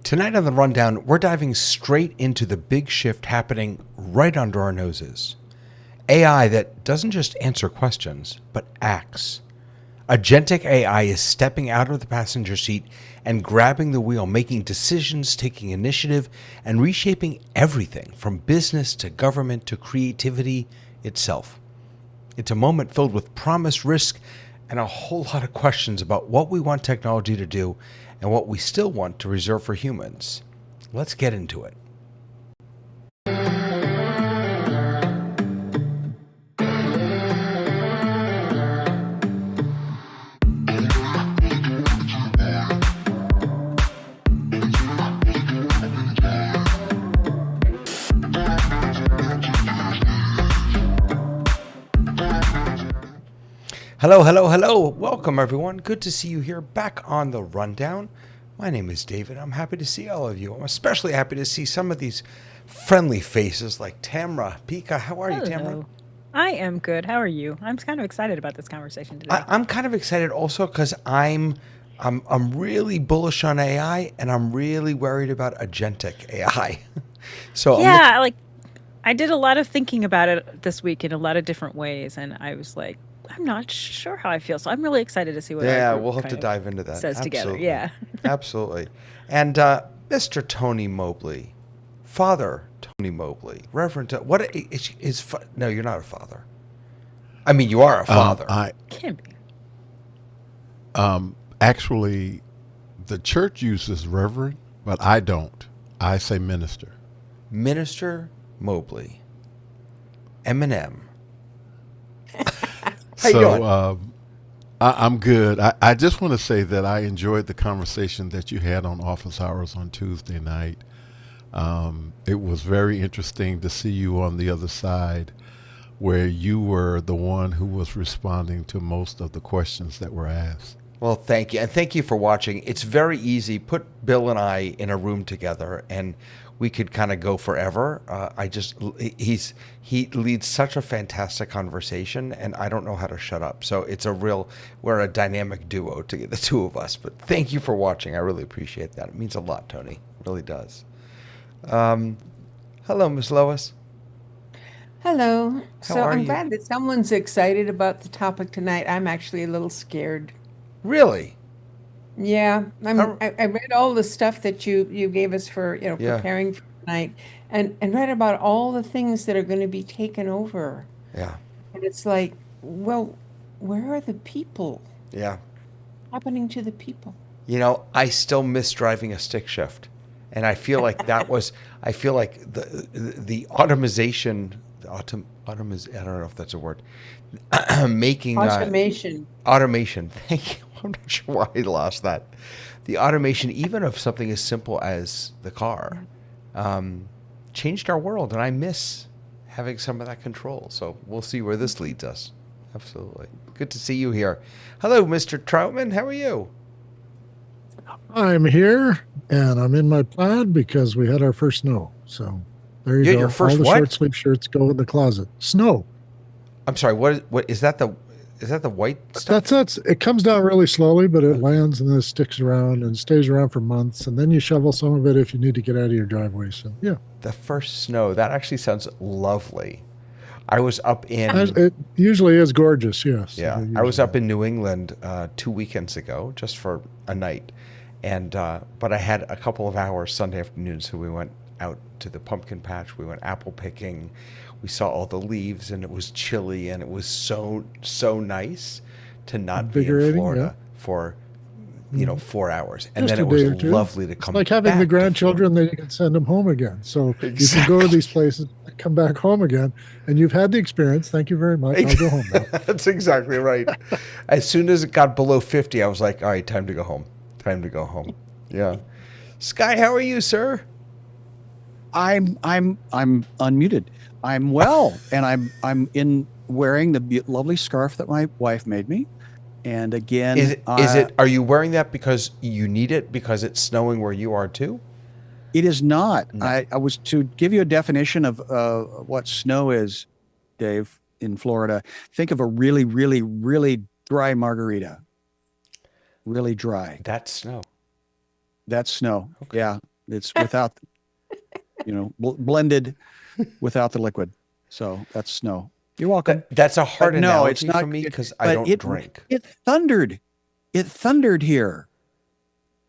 Tonight on the Rundown, we're diving straight into the big shift happening right under our noses. AI that doesn't just answer questions, but acts. Agentic AI is stepping out of the passenger seat and grabbing the wheel, making decisions, taking initiative, and reshaping everything from business to government to creativity itself. It's a moment filled with promise, risk, and a whole lot of questions about what we want technology to do and what we still want to reserve for humans. Let's get into it. Hello, hello, hello. Welcome, everyone. Good to see you here back on the Rundown. My name is David. I'm happy to see all of you. I'm especially happy to see some of these friendly faces like Tamra. Pika, how are you, Tamra? I am good. How are you? I'm kind of excited about this conversation today. I'm kind of excited also because I'm really bullish on AI and I'm really worried about agentic AI. So yeah, I did a lot of thinking about it this week in a lot of different ways, and I was like, I'm not sure how I feel, so I'm really excited to see what our group we'll have to dive into that. Says Absolutely. together. Yeah. Absolutely. And Mr. Tony Mobley, Father Tony Mobley, Reverend, what is no, you're not a father. I mean, you are a father. I Can be. Actually, the church uses reverend, but I don't. I say minister. Minister Mobley, Eminem. How you doing? I'm good. I just want to say that I enjoyed the conversation that you had on office hours on Tuesday night. It was very interesting to see you on the other side where you were the one who was responding to most of the questions that were asked. Well, thank you. And thank you for watching. It's very easy. Put Bill and I in a room together and we could kind of go forever. He leads such a fantastic conversation and I don't know how to shut up. So we're a dynamic duo to the two of us. But thank you for watching. I really appreciate that. It means a lot, Tony. It really does. Hello, Miss Lois. Hello. How are I'm you? glad that someone's excited about the topic tonight. I'm actually a little scared. Really? Yeah, How- I read all the stuff that you gave us for, Yeah. preparing for tonight and read about all the things that are going to be taken over. Yeah. And it's like, well, where are the people? Yeah. Happening to the people? You know, I still miss driving a stick shift. And I feel like I feel like the automation, I don't know if that's a word, making Automation. automation. Thank you. I'm not sure why I lost that. The automation, even of something as simple as the car, changed our world. And I miss having some of that control. So we'll see where this leads us. Absolutely. Good to see you here. Hello, Mr. Troutman. How are you? I'm here and I'm in my plaid because we had our first snow. So there you You had go. your first All the what? short sleeve shirts go in the closet. Snow. I'm sorry. What is that? Is that the white stuff? That's it comes down really slowly, but it lands and then it sticks around and stays around for months. And then you shovel some of it if you need to get out of your driveway. So yeah. The first snow. That actually sounds lovely. I was up in It usually is gorgeous, yes. yeah. I was up in New England 2 weekends ago, just for a night, and but I had a couple of hours Sunday afternoon, so we went out to the pumpkin patch. We went apple picking. We saw all the leaves, and it was chilly, and it was so nice to not be in Invigorating, Florida for 4 hours, and Just then a it was day or two. lovely to It's come. like having back the to grandchildren, then you can send them home again. So you can go to these places, come back home again, and you've had the experience. Thank you very much. I'll go home now. That's exactly right. As soon as it got below 50, I was like, all right, time to go home. Time to go home. Yeah. Sky, how are you, sir? I'm unmuted. I'm well, and I'm in wearing the lovely scarf that my wife made me. And again, Are you wearing that because you need it because it's snowing where you are too? It is not. No. I was to give you a definition of what snow is, Dave, in Florida. Think of a really, really, really dry margarita. Really dry. That's snow. That's snow. Okay. Yeah, it's without, blended without the liquid. So that's snow. You're welcome. That's a hard But no, analogy it's not for me because but I don't drink. It thundered. It thundered here.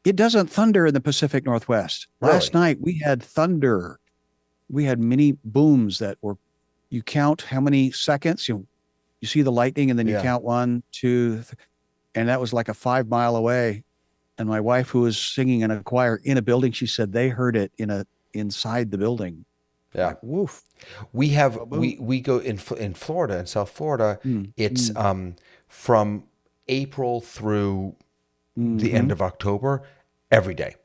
It doesn't thunder in the Pacific Northwest. Last Really? night we had thunder. We had mini booms that were, you count how many seconds, you see the lightning and then you Yeah. count 1, 2, and that was like a 5 mile away. And my wife, who was singing in a choir in a building, she said they heard it inside the building. Yeah. Like, woof. We have Boom. we go in Florida, in South Florida, Mm, it's from April through the end of October, every day.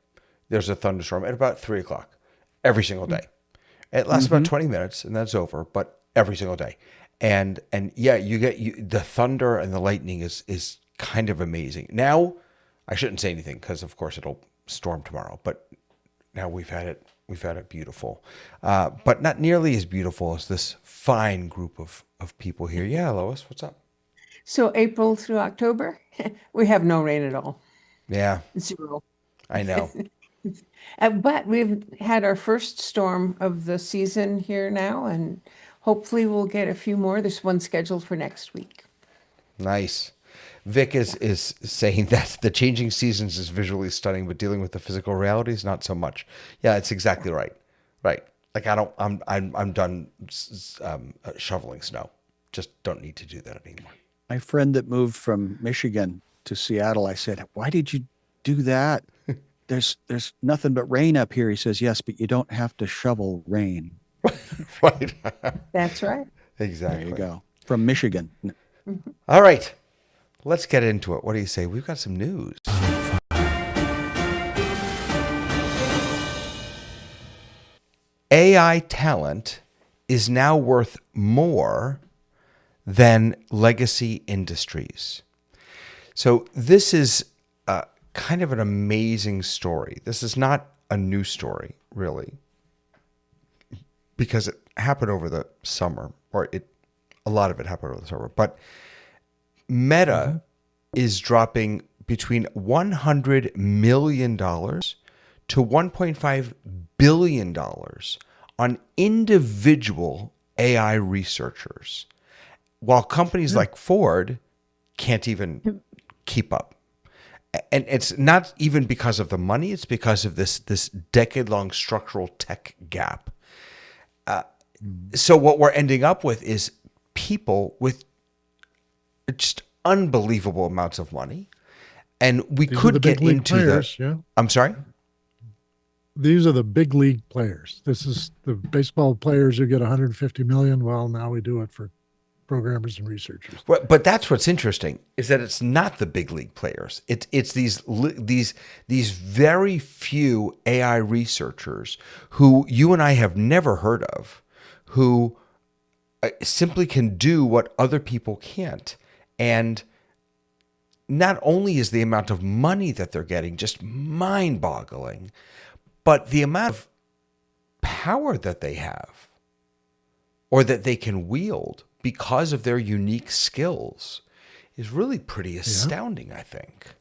There's a thunderstorm at about 3 o'clock every single day. It lasts about 20 minutes and that's over, but every single day. And yeah, you get the thunder and the lightning is kind of amazing. Now, I shouldn't say anything because of course it'll storm tomorrow, but now we've had it beautiful, but not nearly as beautiful as this fine group of people here. Yeah, Lois, what's up? So April through October, we have no rain at all. Yeah, Zero. I know. But we've had our first storm of the season here now, and hopefully we'll get a few more. There's one scheduled for next week. Nice. Vic is saying that the changing seasons is visually stunning, but dealing with the physical realities not so much. Yeah, it's exactly right. Right. Like I'm done shoveling snow. Just don't need to do that anymore. My friend that moved from Michigan to Seattle, I said, why did you do that? There's nothing but rain up here. He says, yes, but you don't have to shovel rain. Right. That's right. Exactly. There you go. From Michigan. All right. Let's get into it. What do you say? We've got some news. AI talent is now worth more than legacy industries. So this is kind of an amazing story. This is not a new story, really, because it happened over the summer, or a lot of it happened over the summer. But Meta is dropping between $100 million to $1.5 billion on individual AI researchers, while companies like Ford can't even keep up. And it's not even because of the money, it's because of this decade-long structural tech gap. So what we're ending up with is people with just unbelievable amounts of money. And we These are could the get big league into players, the... yeah. I'm sorry? These are the big league players. This is the baseball players who get 150 million. Well, now we do it for programmers and researchers. But that's what's interesting is that it's not the big league players. It's these very few AI researchers who you and I have never heard of, who simply can do what other people can't. And not only is the amount of money that they're getting just mind-boggling, but the amount of power that they have or that they can wield because of their unique skills is really pretty astounding, I think.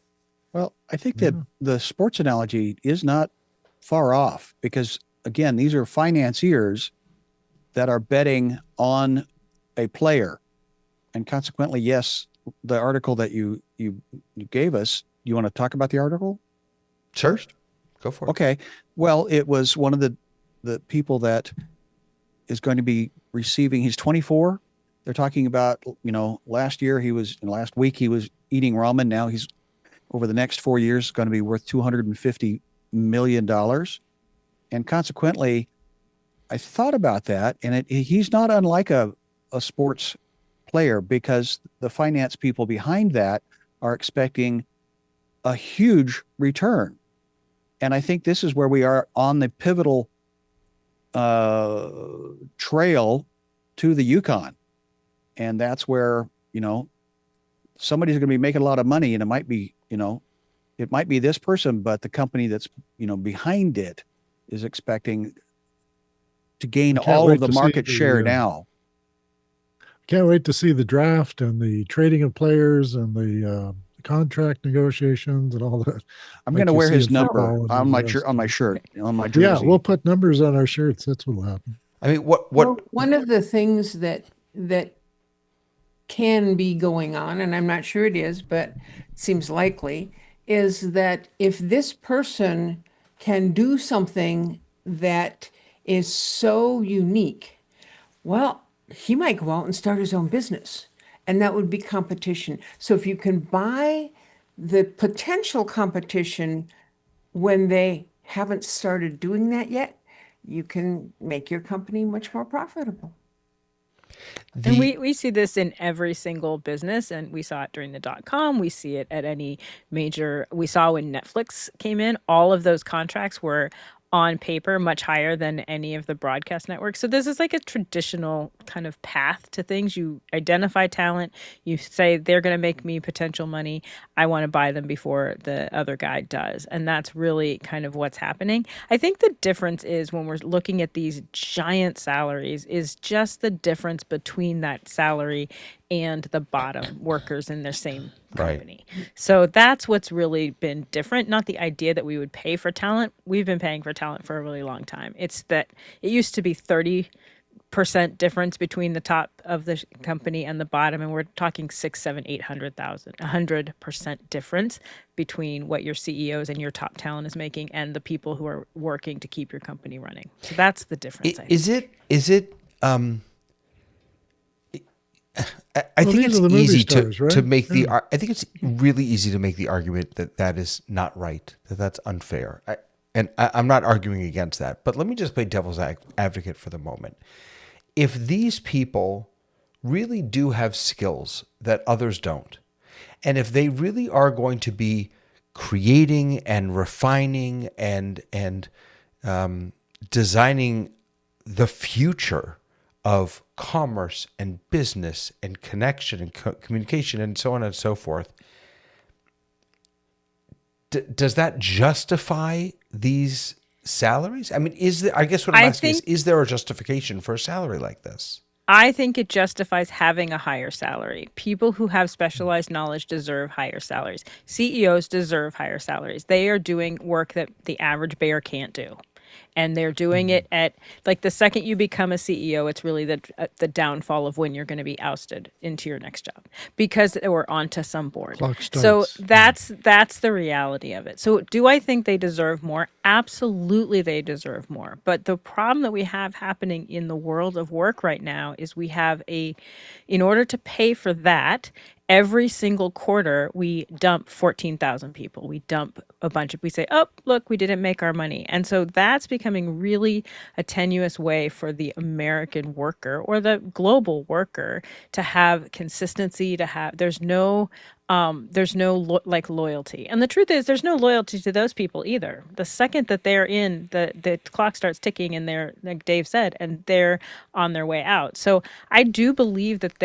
Well, I think that the sports analogy is not far off because, again, these are financiers that are betting on a player. And consequently, yes, the article that you gave us, you want to talk about the article? Sure. Go for it. Okay. Well, it was one of the people that is going to be receiving, he's 24. They're talking about, last week he was eating ramen. Now he's, over the next 4 years, going to be worth $250 million. And consequently, I thought about that, and he's not unlike a sports player because the finance people behind that are expecting a huge return. And I think this is where we are on the pivotal trail to the Yukon. And that's where, somebody's going to be making a lot of money, and it might be this person, but the company that's, behind it is expecting to gain all of the market share now. Can't wait to see the draft and the trading of players and the contract negotiations and all that. I'm going to wear his number on my shirt, on my jersey. Yeah, we'll put numbers on our shirts. That's what'll happen. I mean, what? Well, one of the things that can be going on, and I'm not sure it is, but it seems likely, is that if this person can do something that is so unique, well, he might go out and start his own business, and that would be competition. So if you can buy the potential competition when they haven't started doing that yet, you can make your company much more profitable. And we see this in every single business, and we saw it during the .com. We see it at any major. We saw when Netflix came in, all of those contracts were on paper much higher than any of the broadcast networks. So this is like a traditional kind of path to things. You identify talent, you say they're going to make me potential money. I want to buy them before the other guy does. And that's really kind of what's happening. I think the difference is when we're looking at these giant salaries is just the difference between that salary and the bottom workers in their same company. Right. So that's what's really been different. Not the idea that we would pay for talent. We've been paying for talent for a really long time. It's that it used to be 30% difference between the top of the company and the bottom, and we're talking 6, 7, 800,000, 100% difference between what your CEOs and your top talent is making and the people who are working to keep your company running. So that's the difference. Is it? I think it's easy to make the. I think it's really easy to make the argument that is not right, that's unfair. I'm not arguing against that, but let me just play devil's advocate for the moment. If these people really do have skills that others don't, and if they really are going to be creating and refining and designing the future of commerce and business and connection and communication and so on and so forth, does that justify these salaries? I mean, I guess what I'm asking is there a justification for a salary like this? I think it justifies having a higher salary. People who have specialized knowledge deserve higher salaries. CEOs deserve higher salaries. They are doing work that the average bear can't do. And they're doing it at, like, the second you become a CEO, it's really the downfall of when you're going to be ousted into your next job because we're onto some board. So that's the reality of it. So do I think they deserve more? Absolutely, they deserve more. But the problem that we have happening in the world of work right now is we have in order to pay for that, every single quarter, we dump 14,000 people. We dump a bunch we say, oh, look, we didn't make our money. And so that's becoming really a tenuous way for the American worker or the global worker to have consistency, there's no there's no loyalty. And the truth is there's no loyalty to those people either. The second that they're in, the clock starts ticking and they're, like Dave said, and they're on their way out. So I do believe that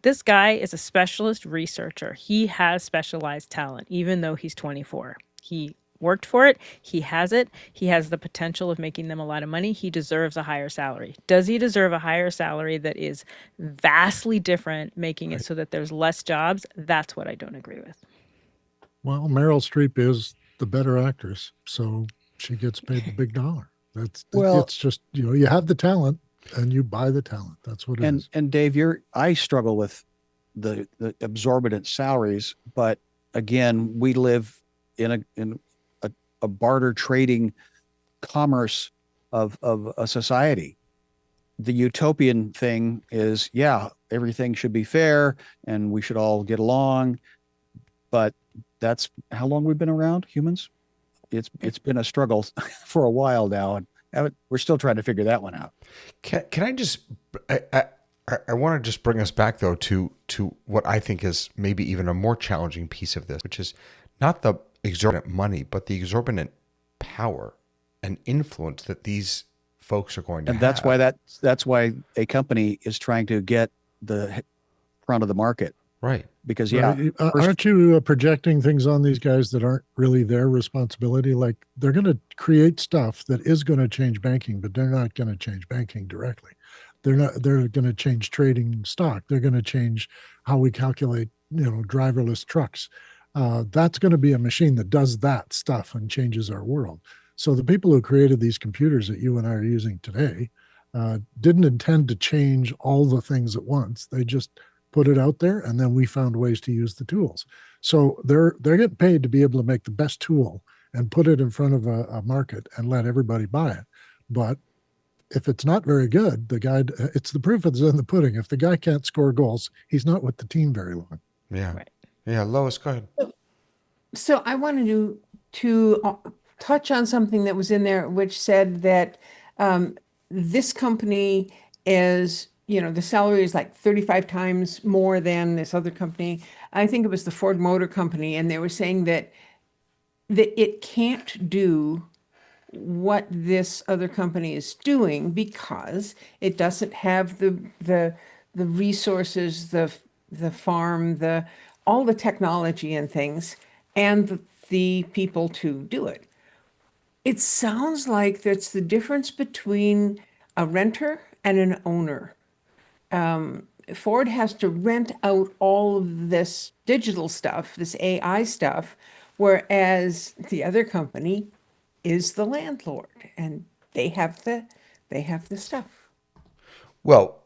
this guy is a specialist researcher. He has specialized talent, even though he's 24. He worked for it. He has it. He has the potential of making them a lot of money. He deserves a higher salary. Does he deserve a higher salary that is vastly different, making it so that there's less jobs? That's what I don't agree with. Well, Meryl Streep is the better actress, so she gets paid the big dollar. It's just, you have the talent and you buy the talent. That's what it is. And Dave, I struggle with the exorbitant salaries, but again, we live in a barter trading commerce of a society. The utopian thing is, everything should be fair and we should all get along. But that's how long we've been around, humans. It's been a struggle for a while now, and we're still trying to figure that one out. Can I just, I want to just bring us back though to what I think is maybe even a more challenging piece of this, which is not the exorbitant money, but the exorbitant power and influence that these folks are going to have. And that's why a company is trying to get the front of the market. Right. Because aren't you projecting things on these guys that aren't really their responsibility? Like, they're going to create stuff that is going to change banking, but they're not going to change banking directly. They're going to change trading stock. They're going to change how we calculate, driverless trucks. That's going to be a machine that does that stuff and changes our world. So the people who created these computers that you and I are using today didn't intend to change all the things at once. They just put it out there, and then we found ways to use the tools. So they're getting paid to be able to make the best tool and put it in front of a market and let everybody buy it. But if it's not very good, it's the proof is in the pudding. If the guy can't score goals, he's not with the team very long. Yeah. Right. Yeah. Lois, go ahead. So I wanted to touch on something that was in there, which said that this company is, the salary is like 35 times more than this other company. I think it was the Ford Motor Company, and they were saying that it can't do what this other company is doing because it doesn't have the resources, the farm, all the technology and things, and the people to do it. It sounds like that's the difference between a renter and an owner. Ford has to rent out all of this digital stuff, this AI stuff, whereas the other company is the landlord and they have the stuff. Well,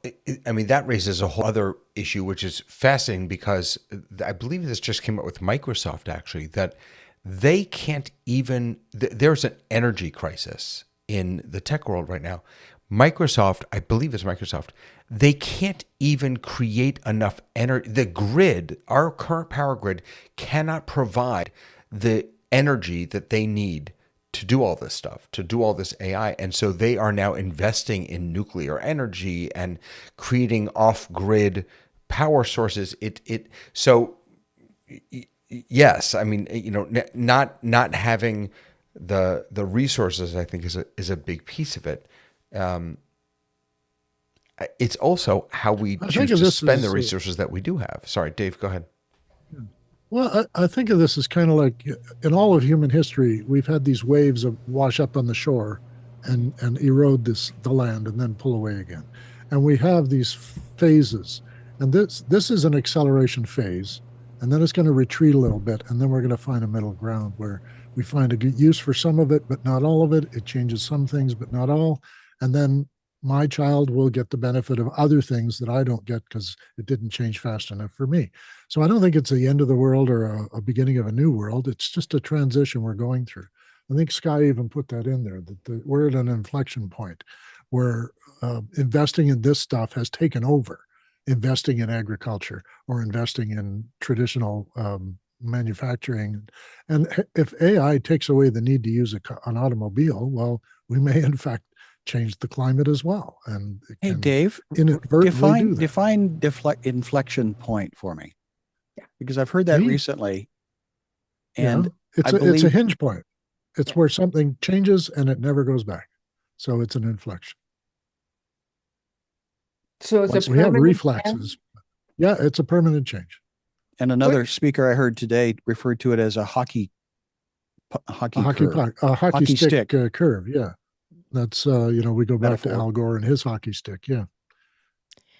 I mean, that raises a whole other issue, which is fascinating because I believe this just came up with Microsoft, actually, that they can't even, there's an energy crisis in the tech world right now. Microsoft, I believe it's Microsoft, they can't even create enough energy. The grid, our current power grid, cannot provide the energy that they need to do all this stuff, to do all this AI. And so they are now investing in nuclear energy and creating off-grid power sources. So yes, I mean, not having the resources, I think, is a big piece of it. It's also how we choose to spend the resources that we do have. Sorry, Dave, go ahead. Well, I think of this as kind of like in all of human history, we've had these waves of wash up on the shore and erode the land and then pull away again. And we have these phases. And this is an acceleration phase. And then it's going to retreat a little bit. And then we're going to find a middle ground where we find a good use for some of it, but not all of it. It changes some things, but not all. And then my child will get the benefit of other things that I don't get because it didn't change fast enough for me. So I don't think it's the end of the world or a beginning of a new world. It's just a transition we're going through. I think Sky even put that in there, that we're at an inflection point where investing in this stuff has taken over investing in agriculture or investing in traditional manufacturing. And if AI takes away the need to use an automobile, well, we may in fact change the climate as well. And hey, Dave, define inflection point for me. Because I've heard that Me? recently. Yeah, And it's I it's a believe, hinge point. It's where something changes and it never goes back. So it's an inflection. So it's a Once- We have permanent reflexes. Yeah, it's a permanent change. and another speaker I heard today referred to it as a hockey A hockey curve. a hockey stick, stick. Curve. Yeah, that's we go back to Metaphor. Al Gore and his hockey stick. Yeah.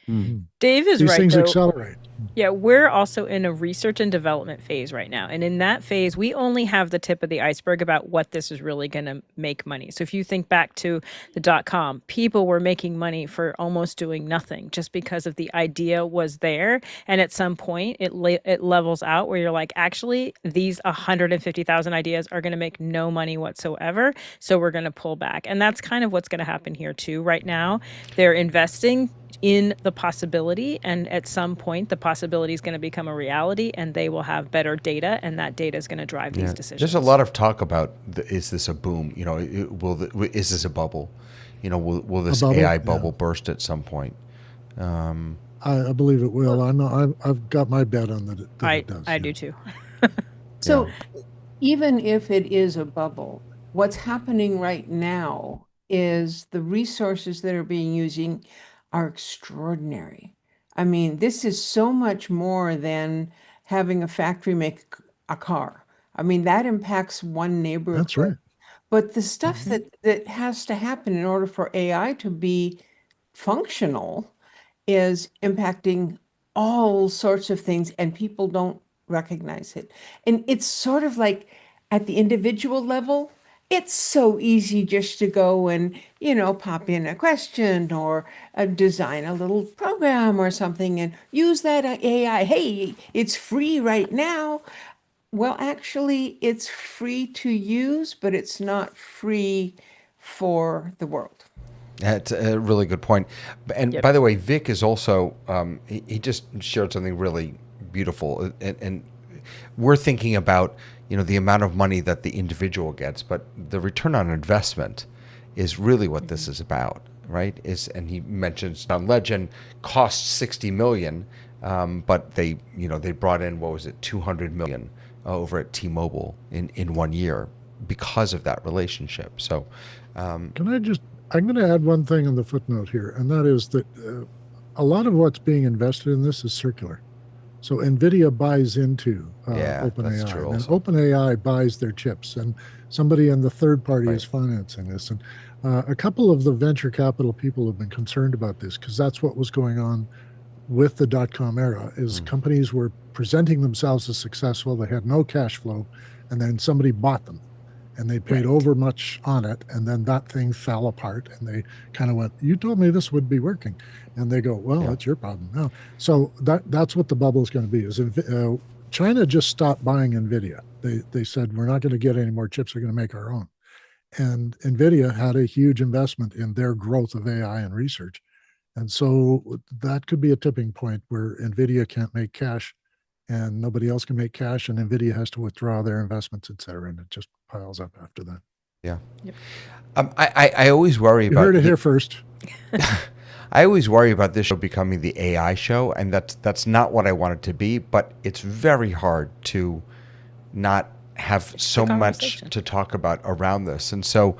Mhm. Dave is These right, things though. accelerate. Yeah, we're also in a research and development phase right now. And in that phase, we only have the tip of the iceberg about what this is really going to make money. So if you think back to the .com, people were making money for almost doing nothing just because of the idea was there. And at some point, it levels out where you're like, actually, these 150,000 ideas are going to make no money whatsoever. So we're going to pull back. And that's kind of what's going to happen here too. Right now, they're investing in the possibility, and at some point the possibility is going to become a reality, and they will have better data, and that data is going to drive these decisions. There's a lot of talk about is this a boom? Is this a bubble? Will this bubble? AI bubble burst at some point? I believe it will. I've got my bet on that. It does. I do too. So even if it is a bubble, what's happening right now is the resources that are being using are extraordinary. I mean, this is so much more than having a factory make a car. I mean, that impacts one neighborhood. That's right. But the stuff that has to happen in order for AI to be functional is impacting all sorts of things, and people don't recognize it. And it's sort of like at the individual level, it's so easy just to go and, pop in a question or design a little program or something and use that AI. Hey, it's free right now. Well, actually, it's free to use, but it's not free for the world. That's a really good point. And by the way, Vic is also, he just shared something really beautiful. And we're thinking about, the amount of money that the individual gets, but the return on investment is really what this is about, right? And he mentions Legend cost $60 million, but they brought in, what was it, $200 million over at T-Mobile in 1 year because of that relationship. So, I'm going to add one thing on the footnote here, and that is that a lot of what's being invested in this is circular. So NVIDIA buys into OpenAI, and OpenAI buys their chips, and somebody in the third party is financing this. And a couple of the venture capital people have been concerned about this because that's what was going on with the .com era, is companies were presenting themselves as successful, they had no cash flow, and then somebody bought them. And they paid over much on it, and then that thing fell apart. And they kind of went, "You told me this would be working," and they go, "Well, that's your problem now." So that's what the bubble is going to be. Is China just stopped buying NVIDIA? They said, "We're not going to get any more chips. We're going to make our own." And NVIDIA had a huge investment in their growth of AI and research, and so that could be a tipping point where NVIDIA can't make cash, and nobody else can make cash, and NVIDIA has to withdraw their investments, et cetera, and it just piles up after that. Yeah. I always worry about... You heard it here first. I always worry about this show becoming the AI show, and that's not what I want it to be, but it's very hard to not have so much to talk about around this. And so...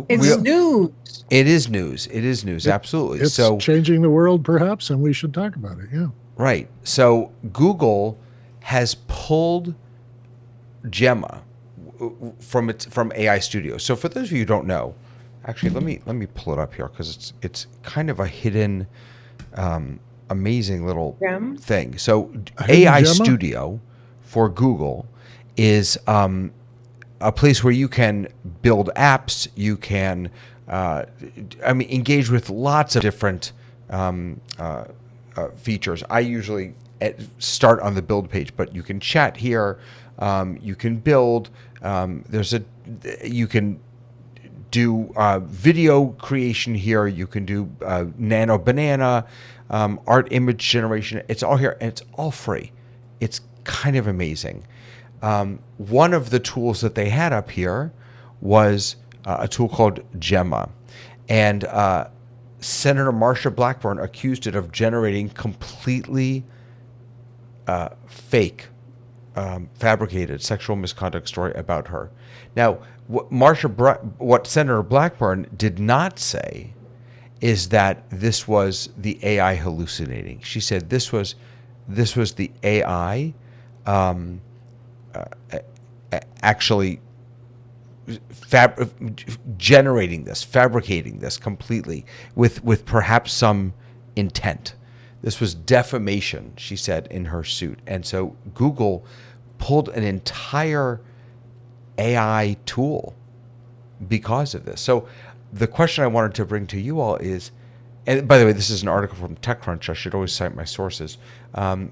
it's news. It is news. It is news, absolutely. It's changing the world, perhaps, and we should talk about it, yeah. Right. So Google has pulled Gemma from AI Studio. So for those of you who don't know, actually let me pull it up here because it's kind of a hidden, amazing little thing. So AI Studio for Google is a place where you can build apps. You can, engage with lots of different features. I usually start on the build page, but you can chat here. You can build. You can do video creation here. You can do Nano Banana, art image generation. It's all here, and it's all free. It's kind of amazing. One of the tools that they had up here was a tool called Gemma, and Senator Marsha Blackburn accused it of generating completely fake, fabricated sexual misconduct story about her. Now, what Senator Blackburn did not say is that this was the AI hallucinating. She said this was the AI actually generating this, fabricating this completely with perhaps some intent. This was defamation, she said in her suit. And so Google pulled an entire AI tool because of this. So the question I wanted to bring to you all is, and by the way, this is an article from TechCrunch. I should always cite my sources. Can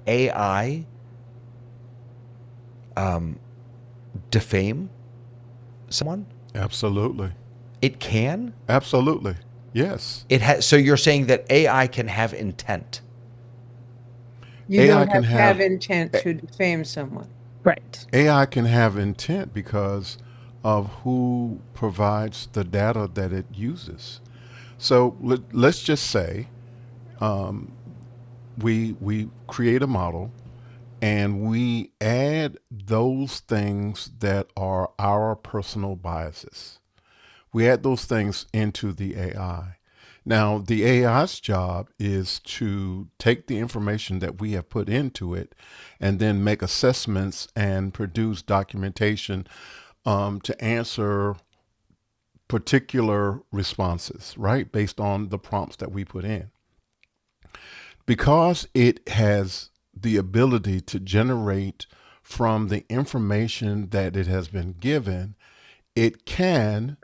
AI defame someone? Absolutely. It can? Absolutely. Yes. It has. So you're saying that AI can have intent? You AI don't can have to have have- intent to defame someone. Right. AI can have intent because of who provides the data that it uses. So let's just say we create a model and we add those things that are our personal biases. We add those things into the AI. Now, the AI's job is to take the information that we have put into it and then make assessments and produce documentation to answer particular responses, right? Based on the prompts that we put in. Because it has the ability to generate from the information that it has been given, it can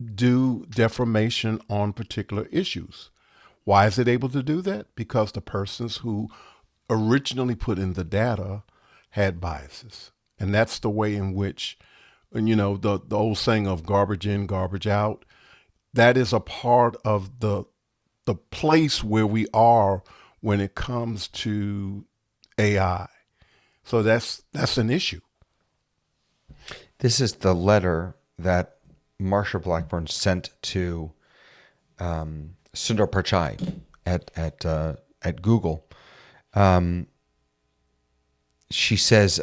do defamation on particular issues. Why is it able to do that? Because the persons who originally put in the data had biases. And that's the way in which, the old saying of garbage in, garbage out, that is a part of the place where we are when it comes to AI. So that's an issue. This is the letter that Marsha Blackburn sent to Sundar Pichai at Google. She says,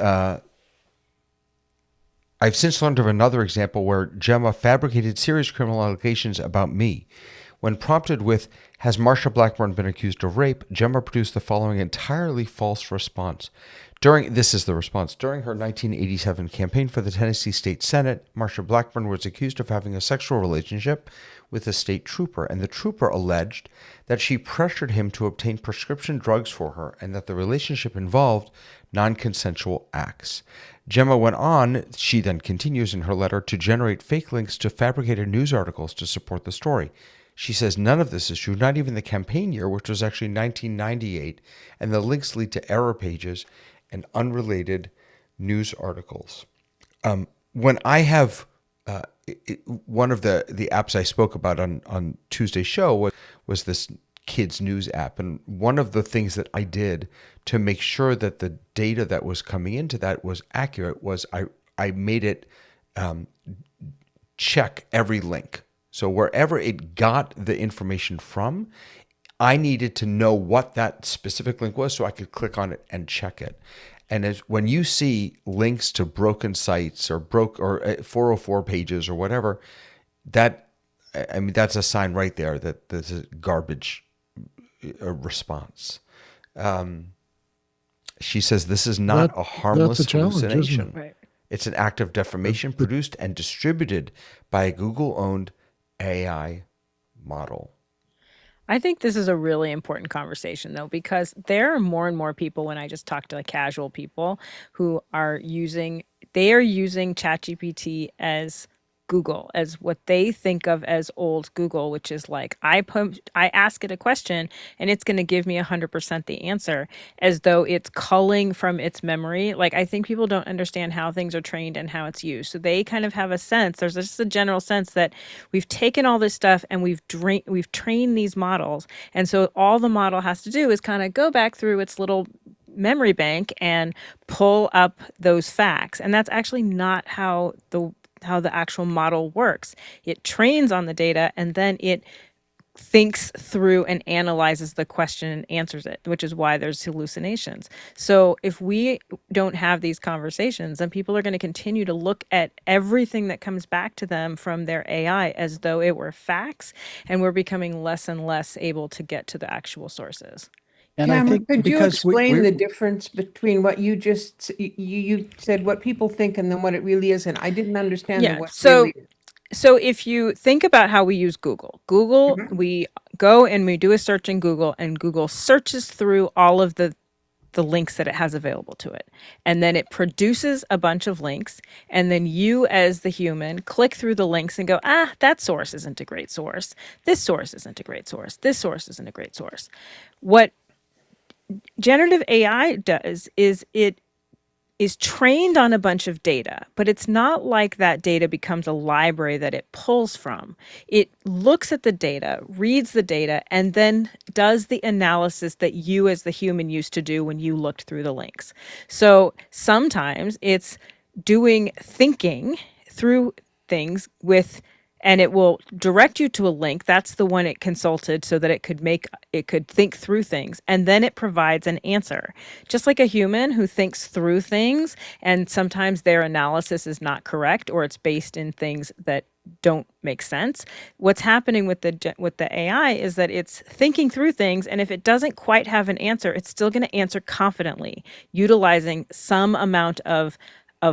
I've since learned of another example where Gemma fabricated serious criminal allegations about me. When prompted with, has Marsha Blackburn been accused of rape, Gemma produced the following entirely false response. This is the response. During her 1987 campaign for the Tennessee State Senate, Marsha Blackburn was accused of having a sexual relationship with a state trooper, and the trooper alleged that she pressured him to obtain prescription drugs for her and that the relationship involved non-consensual acts. Gemma went on, she then continues in her letter, to generate fake links to fabricated news articles to support the story. She says none of this is true, not even the campaign year, which was actually 1998, and the links lead to error pages and unrelated news articles. When I have one of the apps I spoke about on Tuesday's show was this kids news app, and one of the things that I did to make sure that the data that was coming into that was accurate was I made it check every link. So wherever it got the information from, I needed to know what that specific link was so I could click on it and check it. And when you see links to broken sites or 404 pages or whatever, that's a sign right there that there's a garbage response. She says this is not a harmless that's a challenge, hallucination. isn't it? Right. It's an act of defamation produced and distributed by a Google-owned AI model. I think this is a really important conversation, though, because there are more and more people, when I just talk to casual people, who are using ChatGPT as Google, as what they think of as old Google, which is like I ask it a question and it's going to give me 100% the answer, as though it's culling from its memory. Like, I think people don't understand how things are trained and how it's used. So they kind of have a sense, there's just a general sense that we've taken all this stuff and we've trained these models. And so all the model has to do is kind of go back through its little memory bank and pull up those facts. And that's actually not how the actual model works. It trains on the data and then it thinks through and analyzes the question and answers it, which is why there's hallucinations. So if we don't have these conversations, then people are going to continue to look at everything that comes back to them from their AI as though it were facts, and we're becoming less and less able to get to the actual sources. And I Tamara, think could you because explain the difference between what you just you said, what people think, and then what it really is? And I didn't understand the Yeah. what So really is. so if you think about how we use Google, we go and we do a search in Google, and Google searches through all of the links that it has available to it. And then it produces a bunch of links. And then you, as the human, click through the links and go, that source isn't a great source. This source isn't a great source. This source isn't a great source. What generative AI does is it is trained on a bunch of data, but it's not like that data becomes a library that it pulls from. It looks at the data, reads the data, and then does the analysis that you as the human used to do when you looked through the links. So sometimes it's doing thinking through things with, and it will direct you to a link. That's the one it consulted so that it could think through things, and then it provides an answer. Just like a human who thinks through things, and sometimes their analysis is not correct or it's based in things that don't make sense. What's happening with the AI is that it's thinking through things, and if it doesn't quite have an answer, it's still going to answer confidently, utilizing some amount of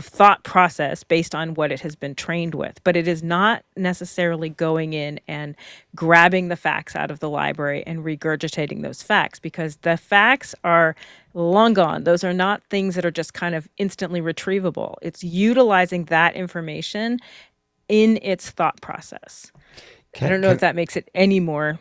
thought process based on what it has been trained with. But it is not necessarily going in and grabbing the facts out of the library and regurgitating those facts, because the facts are long gone. Those are not things that are just kind of instantly retrievable. It's utilizing that information in its thought process. I don't know if that makes it any more.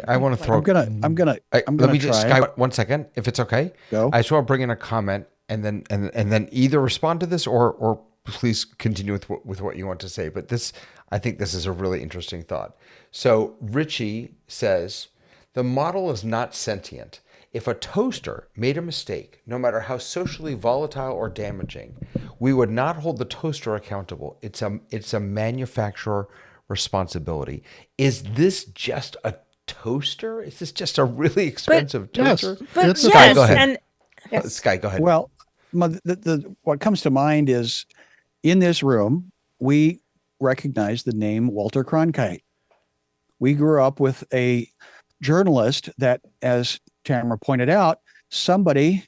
I want to throw. I'm gonna let me just, try. Sky, 1 second, if it's okay. Go. I just want to bring in a comment and then either respond to this or please continue with what you want to say. But I think this is a really interesting thought. So Richie says the model is not sentient. If a toaster made a mistake, no matter how socially volatile or damaging, we would not hold the toaster accountable. It's a manufacturer responsibility. Is this just a toaster? Is this just a really expensive toaster? Yes, But it's a Sky, yes, go ahead. and Sky, go ahead. Well, what comes to mind is in this room, we recognize the name Walter Cronkite. We grew up with a journalist that, as Tamara pointed out, somebody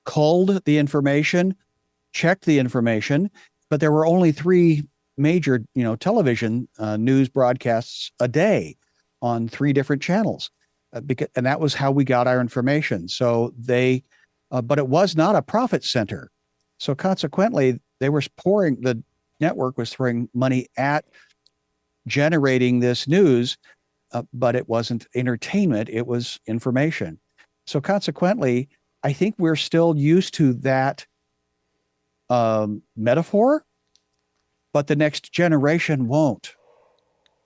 culled the information, checked the information, but there were only 3 major, television news broadcasts a day on 3 different channels, and that was how we got our information. So but it was not a profit center. So consequently, the network was throwing money at generating this news, but it wasn't entertainment, it was information. So consequently, I think we're still used to that metaphor, but the next generation won't.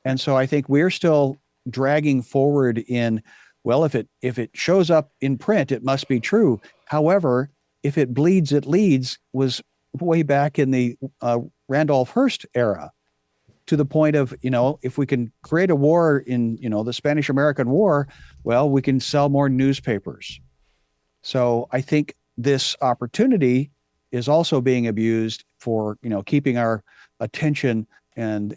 And so I think we're still dragging forward in, well, if it shows up in print, it must be true. However, if it bleeds, it leads was way back in the Randolph Hearst era, to the point of, if we can create a war in, the Spanish-American War, well, we can sell more newspapers. So I think this opportunity is also being abused for, keeping our attention, and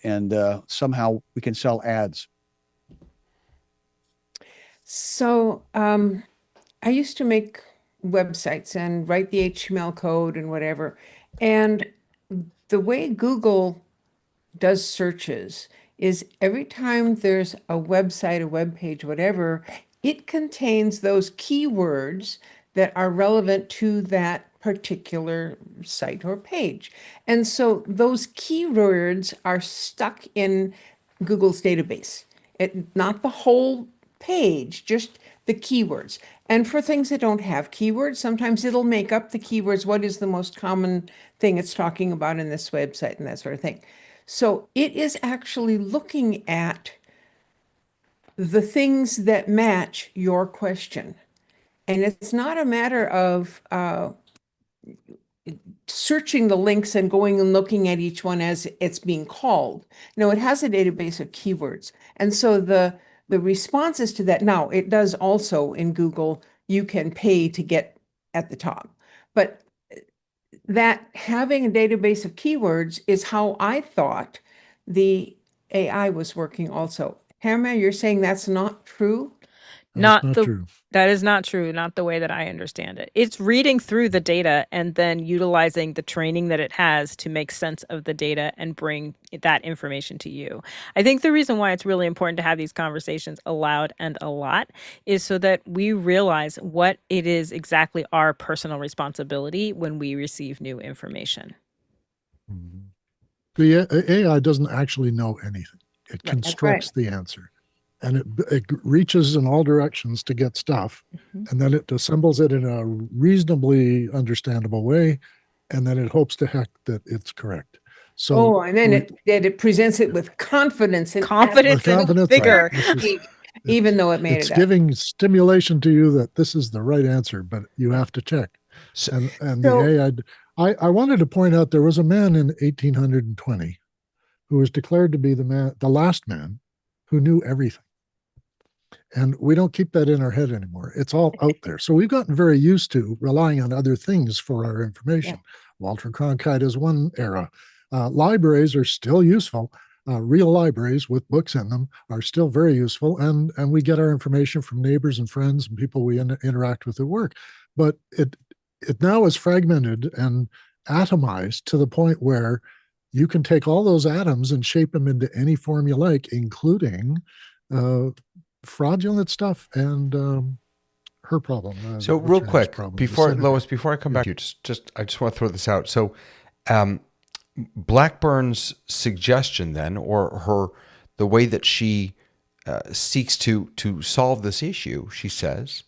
somehow we can sell ads. So I used to make websites and write the HTML code and whatever. And the way Google does searches is every time there's a website, a web page, whatever, it contains those keywords that are relevant to that particular site or page. And so those keywords are stuck in Google's database. Not the whole page, just the keywords. And for things that don't have keywords, sometimes it'll make up the keywords. What is the most common thing it's talking about in this website and that sort of thing. So it is actually looking at the things that match your question. And it's not a matter of searching the links and going and looking at each one as it's being called. No, it has a database of keywords. And so the the responses to that. Now, it does also in Google, you can pay to get at the top. But that having a database of keywords is how I thought the AI was working also. Hammer, you're saying that's not true? Not That's not the true. That is not true, not the way that I understand it. It's reading through the data and then utilizing the training that it has to make sense of the data and bring that information to you. I think the reason why it's really important to have these conversations aloud and a lot is so that we realize what it is exactly our personal responsibility when we receive new information. The AI doesn't actually know anything. It Right. constructs the answer, and it reaches in all directions to get stuff, and then it assembles it in a reasonably understandable way, and then it hopes to heck that it's correct. So and then it presents it with confidence and Confidence and confidence, vigor. even though it made it's it up. giving stimulation to you that this is the right answer, but you have to check. So, And So- the AI, I wanted to point out there was a man in 1820 who was declared to be the last man who knew everything. And we don't keep that in our head anymore. It's all out there. So we've gotten very used to relying on other things for our information. Yeah. Walter Cronkite is one era. Libraries are still useful. Real libraries with books in them are still very useful. And we get our information from neighbors and friends and people we interact with at work. But it now is fragmented and atomized to the point where you can take all those atoms and shape them into any form you like, including fraudulent stuff and her problem. so real quick, problem, before Senator. Lois, before I come back to you, I just want to throw this out. So, Blackburn's suggestion then, or the way that she seeks to solve this issue, she says,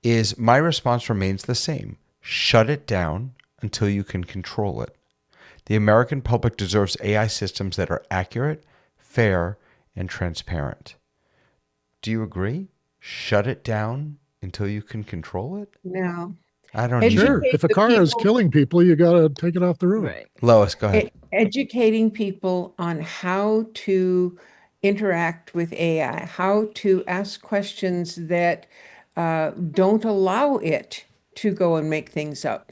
is my response remains the same: shut it down until you can control it. The American public deserves AI systems that are accurate, fair, and transparent. Do you agree? Shut it down until you can control it? No. I don't Educate know. Sure. If a the car is people- killing people, you got to take it off the road. Right. Lois, go ahead. Educating people on how to interact with AI, how to ask questions that don't allow it to go and make things up.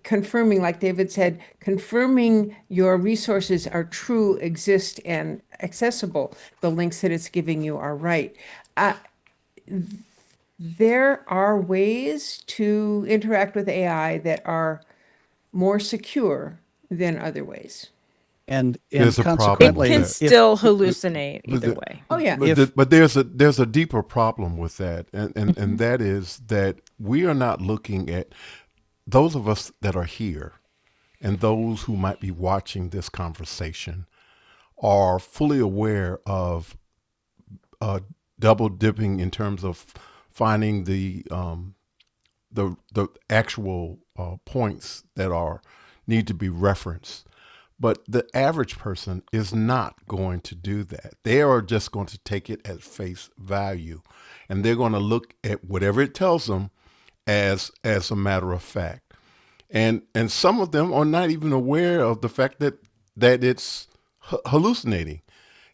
Confirming, like David said, confirming your resources are true, exist, and accessible. The links that it's giving you are right. There are ways to interact with AI that are more secure than other ways. And There's a problem It consequently, can with that. still hallucinate but either the- way. Oh, yeah. But there's a deeper problem with that, and that is that we are not looking at those of us that are here, and those who might be watching this conversation are fully aware of double dipping in terms of finding the actual points that need to be referenced. But the average person is not going to do that. They are just going to take it at face value, and they're going to look at whatever it tells them as a matter of fact. And some of them are not even aware of the fact that it's hallucinating.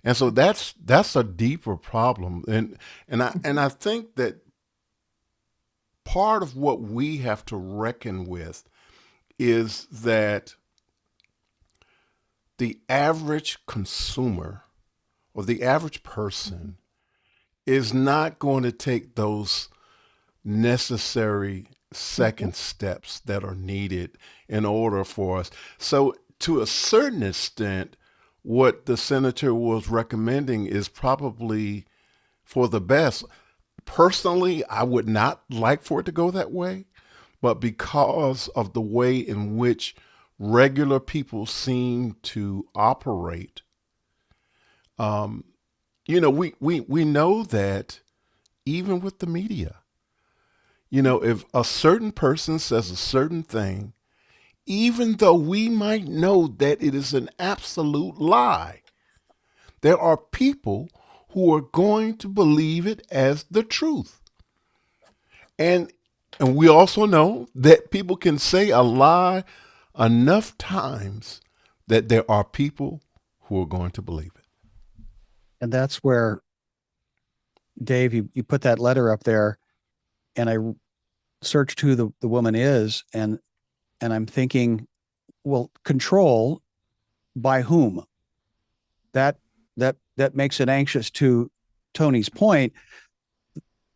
And so that's a deeper problem. And I think that part of what we have to reckon with is that the average consumer or the average person is not going to take those necessary second steps that are needed in order for us. So to a certain extent, what the senator was recommending is probably for the best. Personally, I would not like for it to go that way, but because of the way in which regular people seem to operate, we know that even with the media, if a certain person says a certain thing, even though we might know that it is an absolute lie, there are people who are going to believe it as the truth. And we also know that people can say a lie enough times that there are people who are going to believe it. and that's where Dave, you put that letter up there, and I searched who the woman is, and I'm thinking, well, control by whom? That makes it anxious. To Tony's point,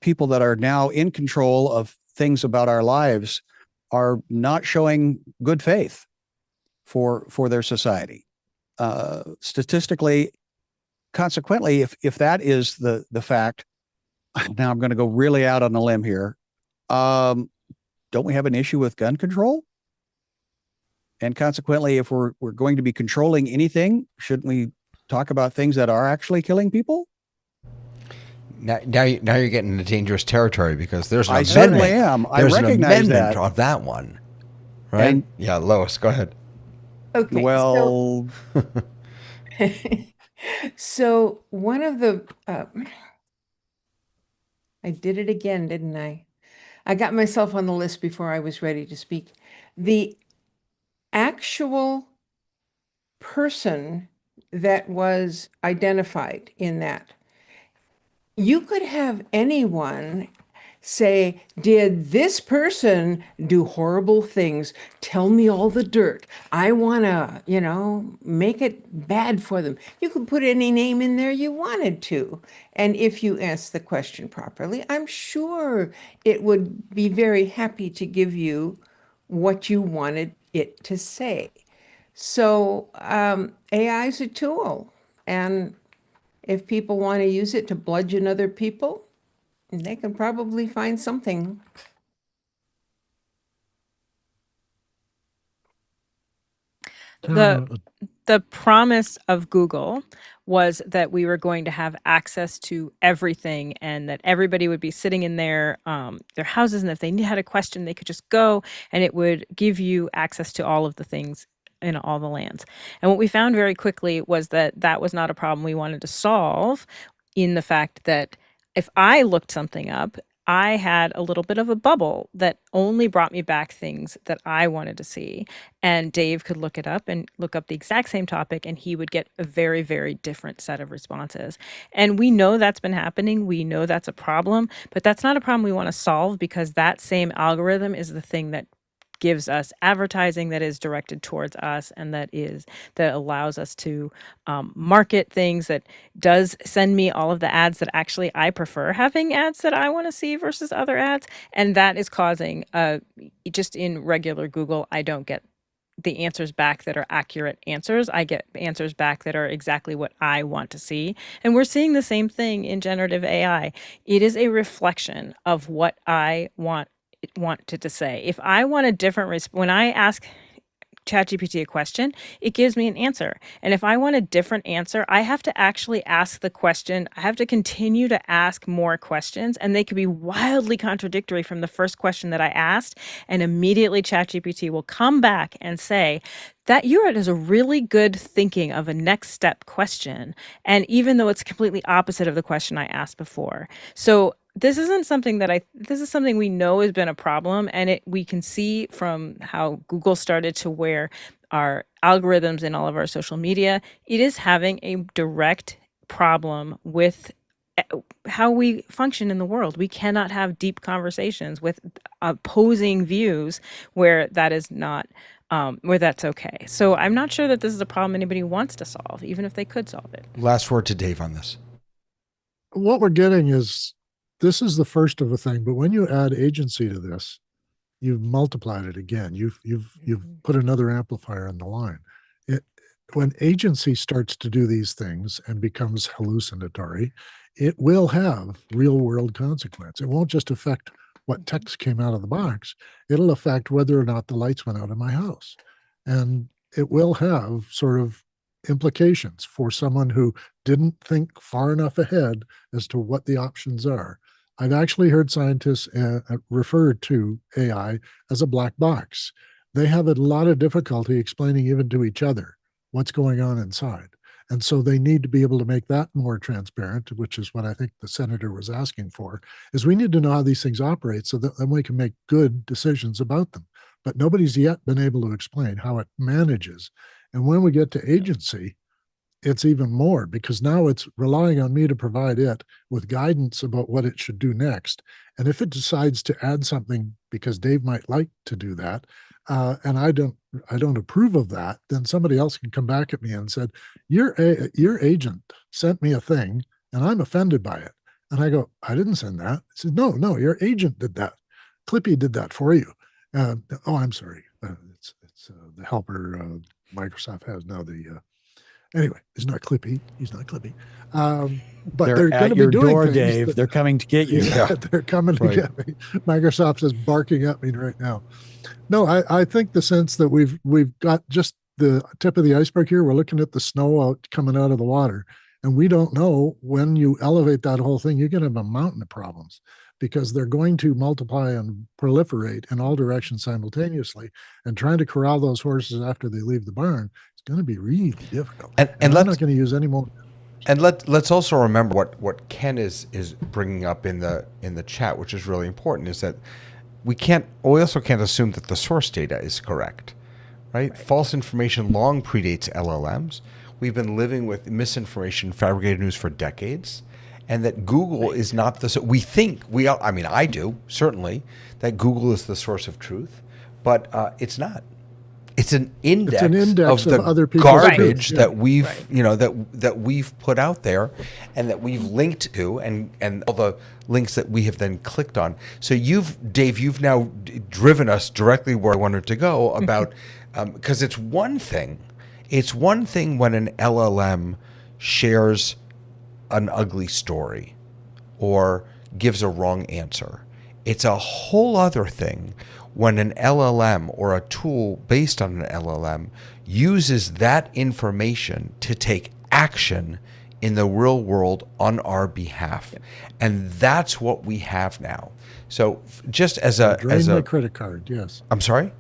people that are now in control of things about our lives are not showing good faith for their society. Statistically, consequently, if that is the fact, now I'm going to go really out on a limb here. Don't we have an issue with gun control? And consequently, if we're going to be controlling anything, shouldn't we talk about things that are actually killing people? Now you're getting into dangerous territory, because there's an I amendment. certainly am. I There's an recognize amendment that. on that one, right? And- yeah, Lois, go ahead. Okay. Well, So one of the, I did it again, didn't I? I got myself on the list before I was ready to speak. The actual person that was identified in that, you could have anyone say, did this person do horrible things? Tell me all the dirt. I want to, make it bad for them. You could put any name in there you wanted to. And if you ask the question properly, I'm sure it would be very happy to give you what you wanted it to say. So AI is a tool. And if people want to use it to bludgeon other people, they can probably find something. The promise of Google was that we were going to have access to everything, and that everybody would be sitting in their houses, and if they had a question, they could just go, and it would give you access to all of the things in all the lands. And what we found very quickly was that that was not a problem we wanted to solve, in the fact that if I looked something up, I had a little bit of a bubble that only brought me back things that I wanted to see. And Dave could look it up and look up the exact same topic, and he would get a very, very different set of responses. And we know that's been happening. We know that's a problem, but that's not a problem we want to solve, because that same algorithm is the thing that gives us advertising that is directed towards us, and that allows us to market things, that does send me all of the ads that actually I prefer having ads that I want to see versus other ads. And that is causing just in regular Google, I don't get the answers back that are accurate answers. I get answers back that are exactly what I want to see. And we're seeing the same thing in generative AI. It is a reflection of what I wanted to say. If I want a different when I ask ChatGPT a question, it gives me an answer. And if I want a different answer, I have to actually ask the question. I have to continue to ask more questions, and they could be wildly contradictory from the first question that I asked. And immediately ChatGPT will come back and say, that URL is a really good thinking of a next step question. And even though it's completely opposite of the question I asked before. So this isn't something this is something we know has been a problem, and we can see from how Google started to where our algorithms in all of our social media, it is having a direct problem with how we function in the world. We cannot have deep conversations with opposing views where that is not, where that's okay. So I'm not sure that this is a problem anybody wants to solve, even if they could solve it. Last word to Dave on this. What we're getting is, this is the first of a thing, but when you add agency to this, you've multiplied it again. You've put another amplifier on the line. When agency starts to do these things and becomes hallucinatory, it will have real world consequence. It won't just affect what text came out of the box. It'll affect whether or not the lights went out in my house. And it will have sort of implications for someone who didn't think far enough ahead as to what the options are. I've actually heard scientists refer to AI as a black box. They have a lot of difficulty explaining even to each other what's going on inside. And so they need to be able to make that more transparent, which is what I think the senator was asking for, is we need to know how these things operate so that then we can make good decisions about them. But nobody's yet been able to explain how it manages. And when we get to agency, it's even more, because now it's relying on me to provide it with guidance about what it should do next. And if it decides to add something because Dave might like to do that, and I don't approve of that, then somebody else can come back at me and said, your agent sent me a thing and I'm offended by it. And I go, I didn't send that. He says, no, your agent did that. Clippy did that for you. Oh, I'm sorry. It's the helper Microsoft has now. Anyway, it's not Clippy. He's not Clippy. But they're going to be doing door, things Dave. They're coming to get you. Yeah, they're coming to get me. Microsoft is barking at me right now. No, I think the sense that we've got just the tip of the iceberg here. We're looking at the snow coming out of the water, and we don't know when you elevate that whole thing, you're going to have a mountain of problems, because they're going to multiply and proliferate in all directions simultaneously. And trying to corral those horses after they leave the barn is going to be really difficult. And I'm not going to use any more. And let's also remember what Ken is bringing up in the chat, which is really important, is that we also can't assume that the source data is correct, right? False information long predates LLMs. We've been living with misinformation, fabricated news for decades, and that Google is not we think I do certainly, that Google is the source of truth, but it's not. It's an index of the other people's garbage truth. that we've that we've put out there, and that we've linked to, and all the links that we have then clicked on. So Dave, you've now driven us directly where I wanted to go about, because it's one thing when an LLM shares an ugly story or gives a wrong answer. It's a whole other thing when an LLM or a tool based on an LLM uses that information to take action in the real world on our behalf. Yep. And that's what we have now. So just as a my credit card, yes. I'm sorry?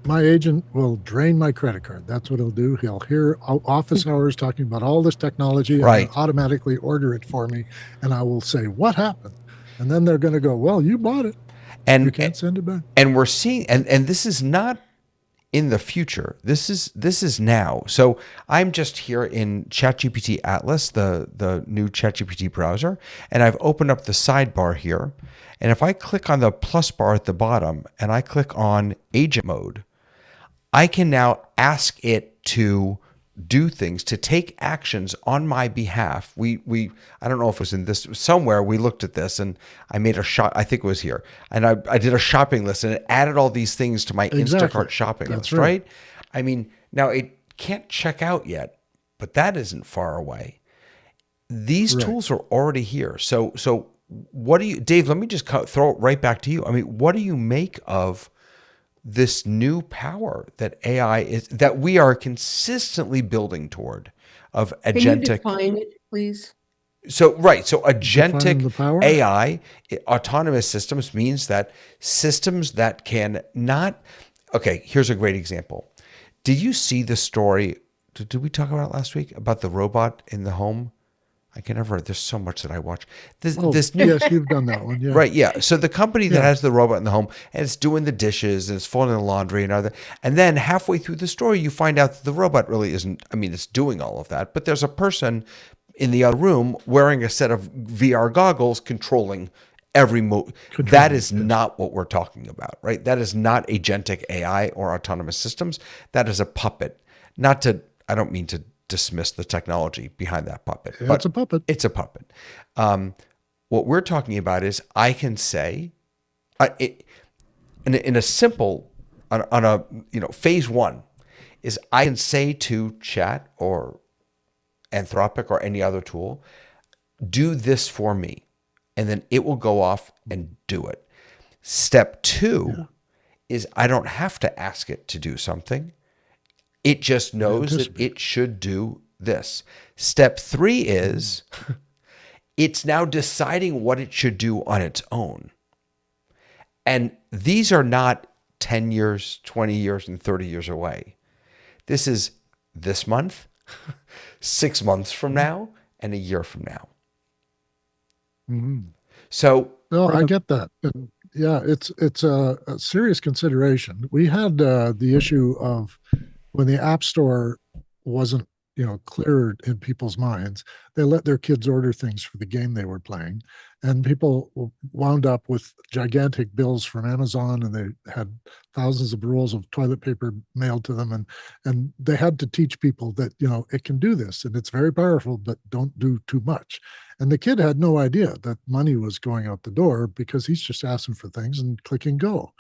My agent will drain my credit card. That's what he'll do. He'll hear office hours talking about all this technology, right, and automatically order it for me. And I will say, what happened? And then they're going to go, well, you bought it. And you can't send it back. And we're seeing, and this is not in the future. This is now. So I'm just here in ChatGPT Atlas, the new ChatGPT browser, and I've opened up the sidebar here. And if I click on the plus bar at the bottom and I click on agent mode, I can now ask it to do things, to take actions on my behalf. I don't know if it was in this somewhere, we looked at this and I made a shop, I think it was here. And I did a shopping list and it added all these things to my Instacart shopping list, right? I mean, now it can't check out yet, but that isn't far away. These tools are already here. So what do you, Dave, let me just throw it right back to you. I mean, what do you make of this new power that AI is, that we are consistently building toward, of agentic? Can you define it, please? So agentic AI, autonomous systems, means that systems that can not. Okay, here's a great example. Did you see the story? Did we talk about it last week about the robot in the home? I can never. There's so much that I watch. This new, yes, you've done that one, yeah. Right? Yeah. So the company that has the robot in the home, and it's doing the dishes and it's folding the laundry and other, and then halfway through the story, you find out that the robot really isn't. I mean, it's doing all of that, but there's a person in the other room wearing a set of VR goggles controlling every move. That is not what we're talking about, right? That is not agentic AI or autonomous systems. That is a puppet. I don't mean to dismiss the technology behind that puppet. Yeah, but it's a puppet. It's a puppet. What we're talking about is I can say, in a simple, on a phase one, is I can say to Chat or Anthropic or any other tool, do this for me, and then it will go off and do it. Step two is I don't have to ask it to do something. It just knows that it should do this. Step three is it's now deciding what it should do on its own. And these are not 10 years, 20 years, and 30 years away. This is this month, 6 months from now, and a year from now. Mm-hmm. So no, I get that. Yeah, it's a serious consideration. We had the issue of when the App Store wasn't clearer in people's minds. They let their kids order things for the game they were playing, and people wound up with gigantic bills from Amazon, and they had thousands of rolls of toilet paper mailed to them, and they had to teach people that it can do this and it's very powerful, but don't do too much. And the kid had no idea that money was going out the door because he's just asking for things and clicking go.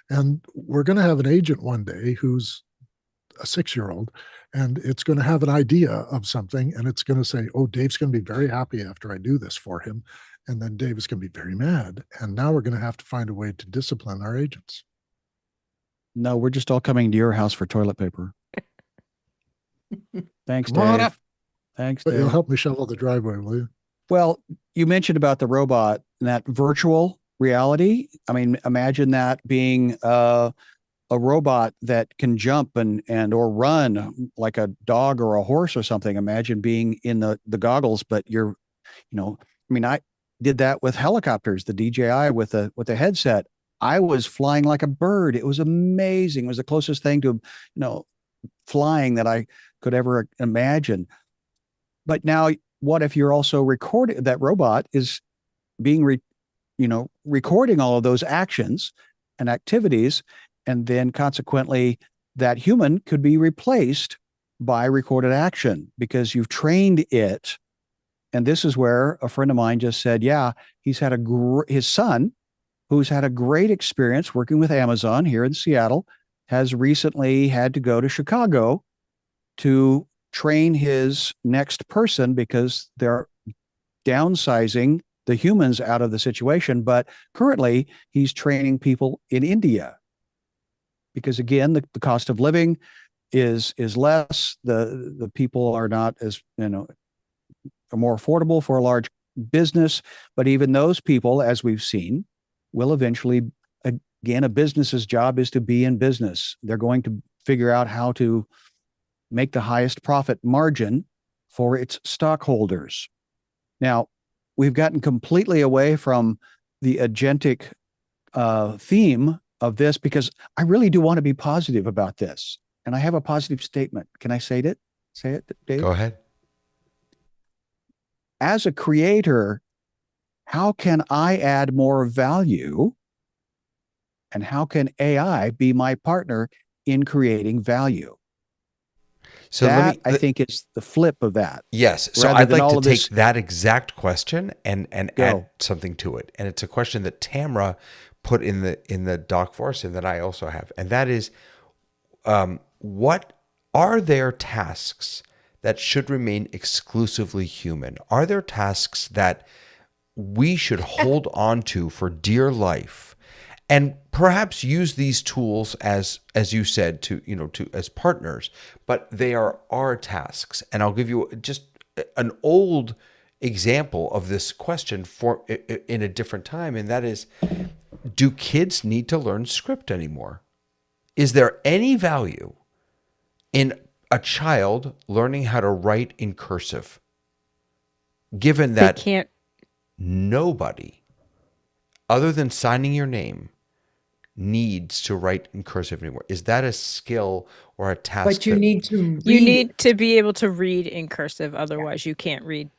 And we're going to have an agent one day who's a 6-year-old, and it's going to have an idea of something, and it's going to say, oh, Dave's going to be very happy after I do this for him. And then Dave is going to be very mad. And now we're going to have to find a way to discipline our agents. No, we're just all coming to your house for toilet paper. Thanks, Come on Dave. up. Thanks, But Dave. you'll help me shovel the driveway, will you? Well, you mentioned about the robot and that virtual reality. I mean, imagine that being a robot that can jump and or run like a dog or a horse or something. Imagine being in the goggles, but I mean, I did that with helicopters, the DJI with a headset. I was flying like a bird. It was amazing. It was the closest thing to, flying that I could ever imagine. But now what if you're also recording, that robot is being recording all of those actions and activities, and then consequently that human could be replaced by recorded action because you've trained it. And this is where a friend of mine just said, yeah, he's had his son, who's had a great experience working with Amazon here in Seattle, has recently had to go to Chicago to train his next person because they're downsizing the humans out of the situation. But currently he's training people in India because, again, the cost of living is less. The people are not as, are more affordable for a large business. But even those people, as we've seen, will eventually, again, a business's job is to be in business. They're going to figure out how to make the highest profit margin for its stockholders. Now, we've gotten completely away from the agentic theme of this because I really do want to be positive about this. And I have a positive statement. Can I say it? Say it, Dave? Go ahead. As a creator, how can I add more value? And how can AI be my partner in creating value? So I think it's the flip of that. Yes. So Rather I'd than like all to of take this- that exact question and Go. add something to it. And it's a question that Tamra put in the doc for us and that I also have. And that is, what are there tasks that should remain exclusively human? Are there tasks that we should hold on to for dear life? And perhaps use these tools as you said, to as partners, but they are our tasks. And I'll give you just an old example of this question in a different time, and that is, do kids need to learn script anymore? Is there any value in a child learning how to write in cursive, given that They can't. nobody other than signing your name needs to write in cursive anymore? Is that a skill or a task? But you need to read. You need to be able to read in cursive. Otherwise, you can't read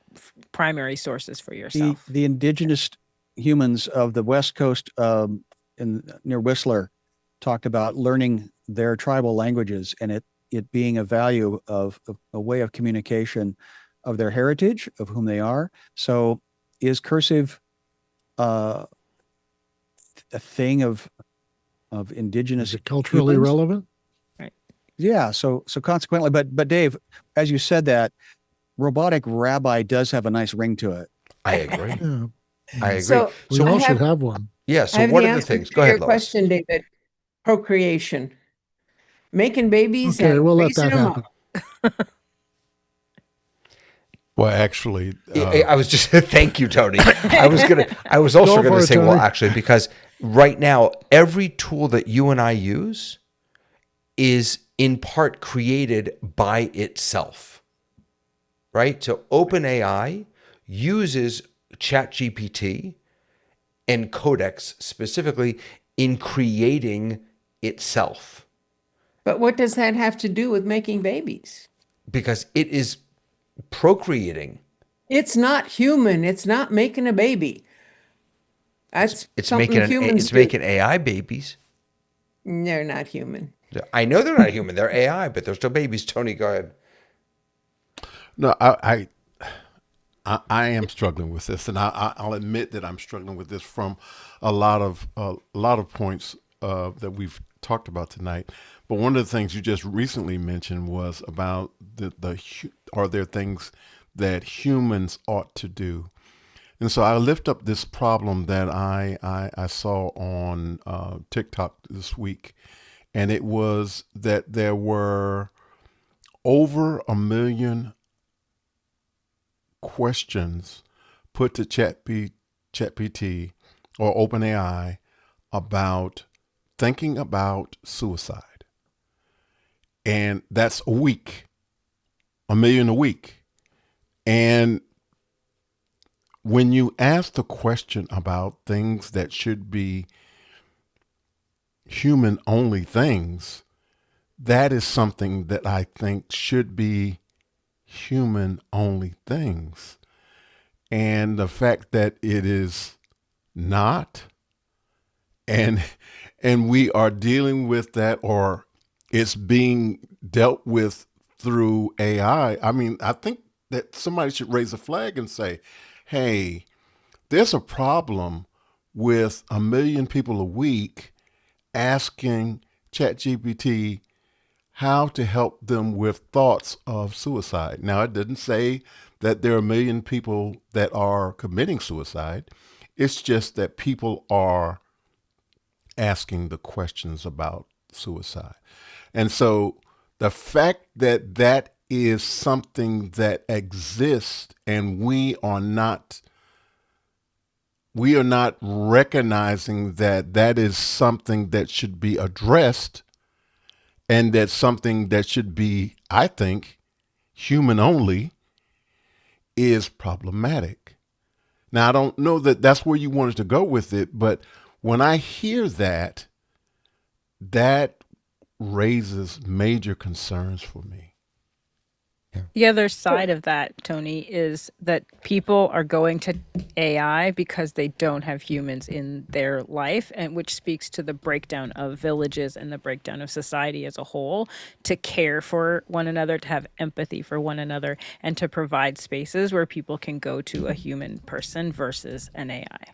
primary sources for yourself. The indigenous humans of the West Coast near Whistler talked about learning their tribal languages and it being a value of a way of communication of their heritage, of whom they are. So is cursive a thing of indigenous? Is it culturally humans? relevant? Yeah. So consequently, but Dave, as you said that, robotic rabbi does have a nice ring to it. I agree. Yeah. I agree. So We I all should have- have one. Yeah. I So have what the are the answer things? to Go ahead, your Lois. question, David. Procreation. Making babies Okay, and we'll let raising that them happen. up. Well, actually, I was just thank you, Tony. I was also Go going for to it, say, well, Tony. actually, because right now every tool that you and I use is in part created by itself, right? So OpenAI uses ChatGPT and Codex specifically in creating itself. But what does that have to do with making babies? because it is procreating. It's not human. It's not making a baby. That's something humans It's do. making AI babies. They're not human. I know they're not human. They're AI, but they're still babies. Tony, go ahead. No, I am struggling with this, and I'll admit that I'm struggling with this from a lot of points that we've talked about tonight. But one of the things you just recently mentioned was about are there things that humans ought to do? And so I lift up this problem that I saw on TikTok this week, and it was that there were over 1 million questions put to ChatGPT or OpenAI about thinking about suicide. And that's a week, 1 million a week. And when you ask the question about things that should be human only things, that is something that I think should be human only things. And the fact that it is not, and we are dealing with that, or it's being dealt with through AI. I mean, I think that somebody should raise a flag and say, hey, there's a problem with 1 million people a week asking ChatGPT how to help them with thoughts of suicide. Now, it didn't say that there are 1 million people that are committing suicide. It's just that people are asking the questions about suicide. And so the fact that that is something that exists and we are not recognizing that that is something that should be addressed, and that's something that should be, I think, human only, is problematic. Now, I don't know that that's where you wanted to go with it, but when I hear that, that raises major concerns for me. The other side of that, Tony, is that people are going to AI because they don't have humans in their life, and which speaks to the breakdown of villages and the breakdown of society as a whole, to care for one another, to have empathy for one another, and to provide spaces where people can go to a human person versus an AI.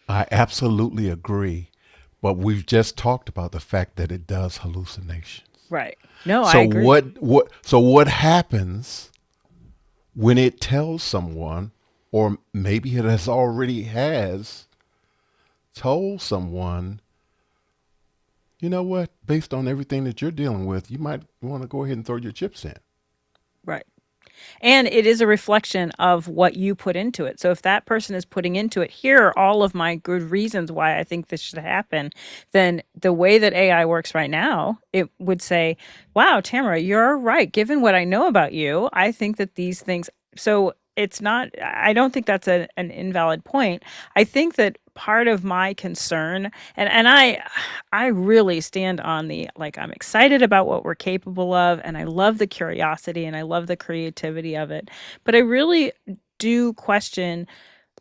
I absolutely agree. But we've just talked about the fact that it does hallucinations. Right. No, So I agree. what happens when it tells someone, or maybe it has told someone, you know what, based on everything that you're dealing with, you might want to go ahead and throw your chips in. Right. And it is a reflection of what you put into it. So if that person is putting into it, here are all of my good reasons why I think this should happen, then the way that AI works right now, it would say, wow, Tamara, you're right. Given what I know about you, I think that these things. So it's not, I don't think that's an invalid point. I think that part of my concern, and I really stand on the, like, I'm excited about what we're capable of, and I love the curiosity and I love the creativity of it, but I really do question,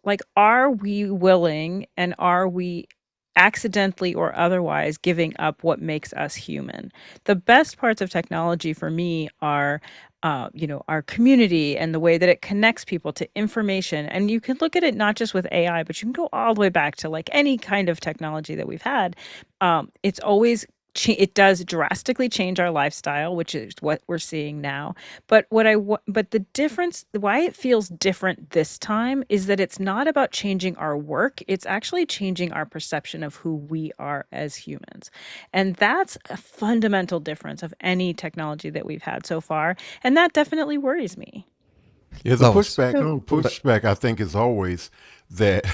like, are we willing, and are we accidentally or otherwise giving up what makes us human? The best parts of technology for me are our community and the way that it connects people to information. And you can look at it not just with AI, but you can go all the way back to like any kind of technology that we've had. It's always it does drastically change our lifestyle, which is what we're seeing now. But but the difference, why it feels different this time, is that it's not about changing our work. It's actually changing our perception of who we are as humans. And that's a fundamental difference of any technology that we've had so far. And that definitely worries me. Yeah, the Lois. pushback I think is always that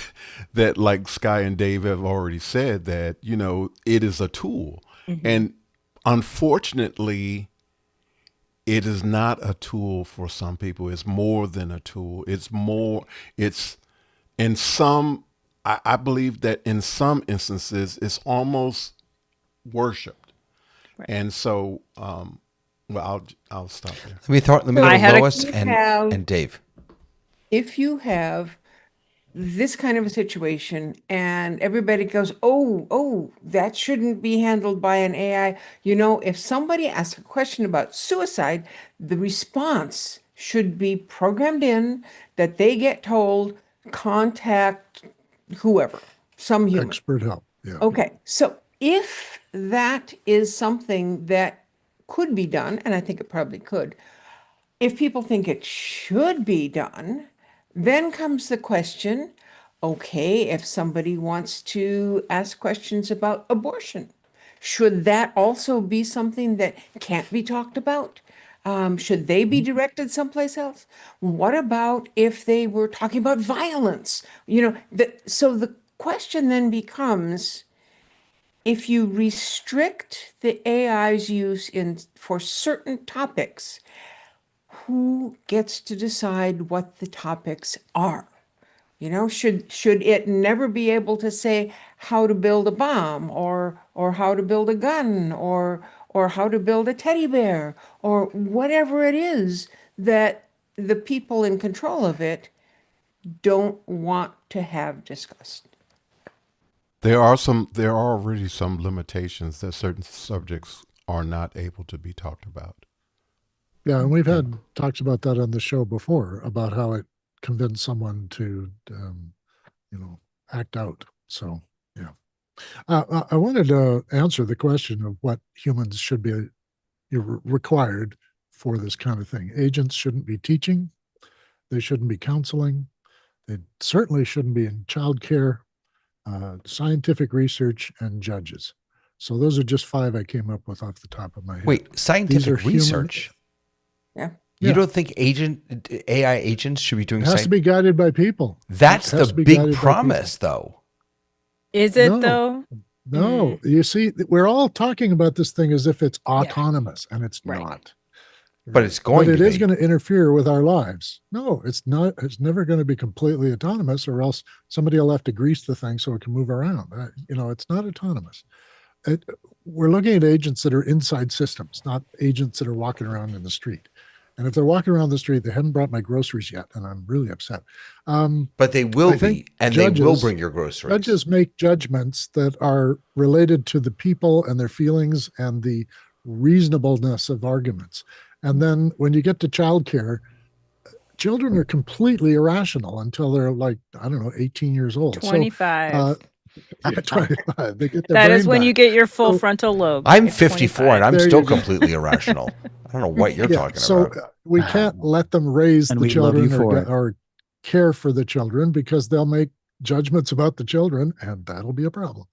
that, like Sky and Dave have already said, that, you know, it is a tool. And unfortunately, it is not a tool for some people. It's more than a tool. It's in some, I believe that in some instances, it's almost worshiped. Right. And so Well, I'll stop there. Let me go I to had a- Lois You have- and Dave. If you have this kind of a situation and everybody goes, oh, that shouldn't be handled by an AI. If somebody asks a question about suicide, the response should be programmed in that they get told, contact whoever, some human. Expert help. Yeah. Okay, so if that is something that could be done, and I think it probably could, if people think it should be done, then comes the question, okay, if somebody wants to ask questions about abortion, should that also be something that can't be talked about? Should they be directed someplace else? What about if they were talking about violence? So the question then becomes, if you restrict the AI's use for certain topics, who gets to decide what the topics are? Should it never be able to say how to build a bomb or how to build a gun or how to build a teddy bear or whatever it is that the people in control of it don't want to have discussed? There are already some limitations that certain subjects are not able to be talked about. Yeah, and we've had talks about that on the show before, about how it convinced someone to, act out. So, yeah. I wanted to answer the question of what humans should be required for this kind of thing. Agents shouldn't be teaching. They shouldn't be counseling. They certainly shouldn't be in childcare, scientific research, and judges. So those are just 5 I came up with off the top of my head. Wait, scientific research? Yeah. You don't think AI agents should be doing It has to be guided by people. That's It has the to be big guided by promise, though. Is it No. though? No, you see, we're all talking about this thing as if it's autonomous, and it's Right. not. But it's going But it to is be. going to interfere with our lives. No, it's not. It's never going to be completely autonomous, or else somebody will have to grease the thing so it can move around. It's not autonomous. We're looking at agents that are inside systems, not agents that are walking around in the street. And if they're walking around the street, they haven't brought my groceries yet, and I'm really upset. But they will I be, think and they will judges- bring your groceries. Judges make judgments that are related to the people and their feelings and the reasonableness of arguments. And then when you get to childcare, children are completely irrational until they're 18 years old. 25. 25. They get their That brain is when back. you get your full So- frontal lobe. I'm at 54 and 25. I'm There still you go. completely irrational. I don't know what you're talking so about. we can't let them raise And the we love you children for it. or care for the children, because they'll make judgments about the children, and that'll be a problem.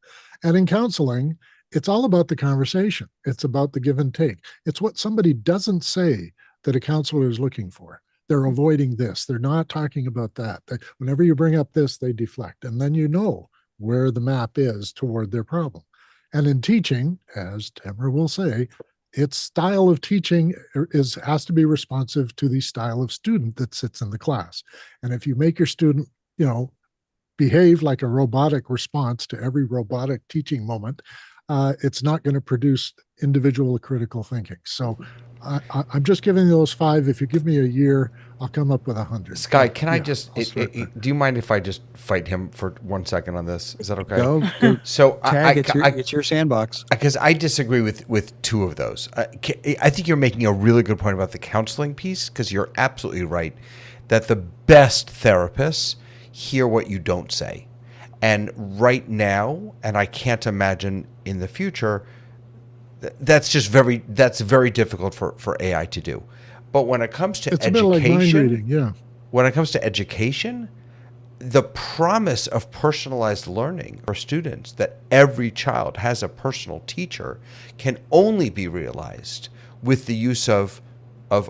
And in counseling, it's all about the conversation. It's about the give and take. It's what somebody doesn't say that a counselor is looking for. They're avoiding this. They're not talking about that. Whenever you bring up this, they deflect. And then you know where the map is toward their problem. And in teaching, as Tamara will say, its style of teaching has to be responsive to the style of student that sits in the class. And if you make your student, behave like a robotic response to every robotic teaching moment, it's not going to produce individual critical thinking. So I'm just giving those 5. If you give me a year, I'll come up with 100. Sky, can I Yeah, just, I'll start there. do you mind if I just fight him for 1 second on this? Is that okay? Go So tag. It's your sandbox. because I disagree with 2 of those. I think you're making a really good point about the counseling piece, because you're absolutely right that the best therapists hear what you don't say. And right now, and I can't imagine in the future, that's very difficult for AI to do. But when it comes to It's a bit like mind education, reading, yeah. when it comes to education, the promise of personalized learning for students, that every child has a personal teacher, can only be realized with the use of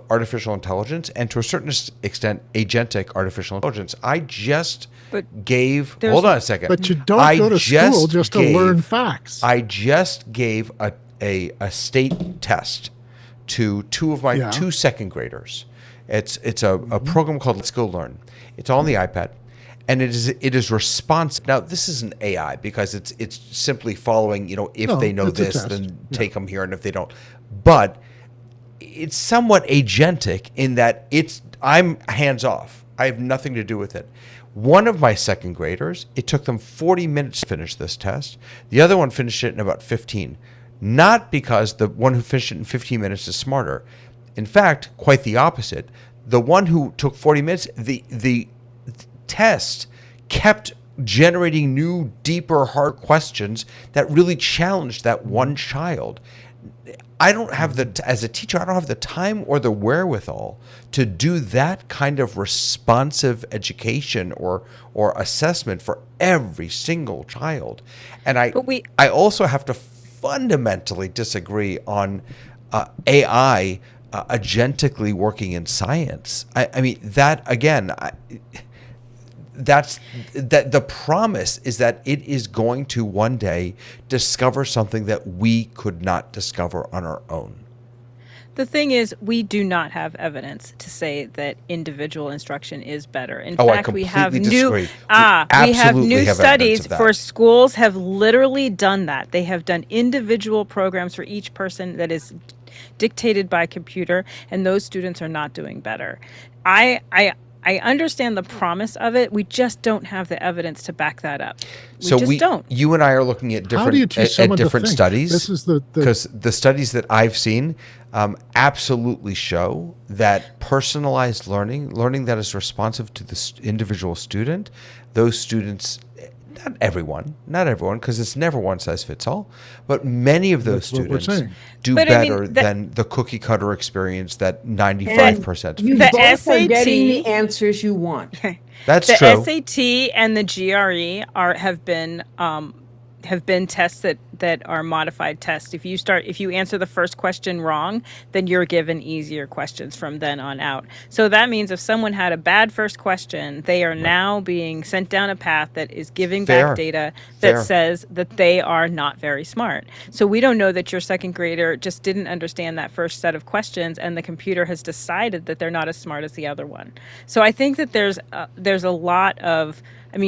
artificial intelligence, and to a certain extent, agentic artificial intelligence. I just gave. Hold on a second. But you don't go to school just to learn facts. I just gave a state test to 2 of my 2 second graders. It's a program called Let's Go Learn. It's on the iPad, and it is responsive. Now, this isn't AI, because it's simply following. If they know it's a this, test. then take them here, and if they don't, but it's somewhat agentic in that I'm hands off. I have nothing to do with it. One of my second graders, it took them 40 minutes to finish this test. The other one finished it in about 15. Not because the one who finished it in 15 minutes is smarter. In fact, quite the opposite. The one who took 40 minutes, the test kept generating new, deeper, hard questions that really challenged that one child. I don't have as a teacher, I don't have the time or the wherewithal to do that kind of responsive education or assessment for every single child. And I also have to fundamentally disagree on AI agentically working in science. I mean, that again, the promise is that it is going to one day discover something that we could not discover on our own. The thing is, we do not have evidence to say that individual instruction is better. In fact, we have disagree. New studies for schools have literally done that. They have done individual programs for each person that is dictated by computer, and those students are not doing better. I understand the promise of it. We just don't have the evidence to back that up. We don't. You and I are looking at different studies. This is because the studies that I've seen absolutely show that personalized learning that is responsive to the individual student, those students. Not everyone, because it's never one size fits all, but many of those students do better than the cookie cutter experience that 95% of you people. both are getting the answers you want. That's true. The SAT and the GRE have been tests that are modified tests. If you answer the first question wrong, then you're given easier questions from then on out. So that means if someone had a bad first question, they are now being sent down a path that is giving back data that says that they are not very smart. So we don't know that your second grader just didn't understand that first set of questions and the computer has decided that they're not as smart as the other one. So I think that there's a lot of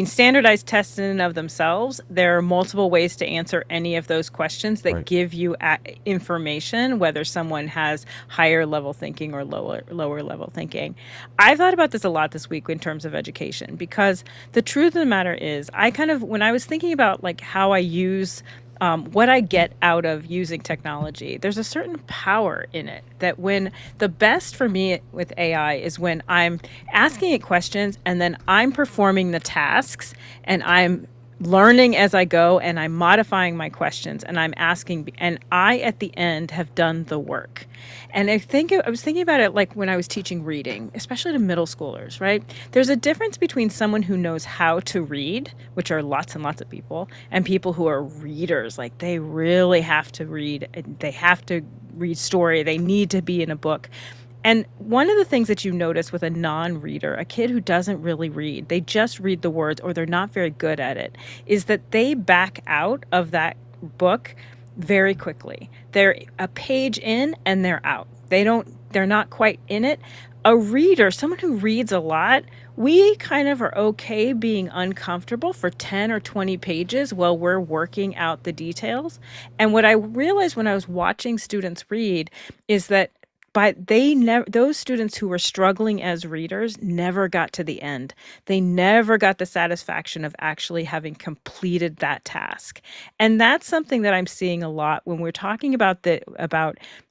standardized tests in and of themselves, there are multiple ways to answer any of those questions that give you information, whether someone has higher level thinking or lower level thinking. I've thought about this a lot this week in terms of education, because the truth of the matter is, when I was thinking about like how I use what I get out of using technology, there's a certain power in it that when the best for me with AI is when I'm asking it questions and then I'm performing the tasks and I'm learning as I go and I'm modifying my questions and I'm asking, and I at the end have done the work. And I was thinking about it like when I was teaching reading, especially to middle schoolers, right? There's a difference between someone who knows how to read, which are lots and lots of people, and people who are readers. Like they really have to read, they have to read story, they need to be in a book. And one of the things that you notice with a non-reader, a kid who doesn't really read, they just read the words or they're not very good at it, is that they back out of that book very quickly. They're a page in and they're out. They're not quite in it. A reader, someone who reads a lot, we kind of are okay being uncomfortable for 10 or 20 pages while we're working out the details. And what I realized when I was watching students read is that those students who were struggling as readers never got to the end. They never got the satisfaction of actually having completed that task. And that's something that I'm seeing a lot when we're talking about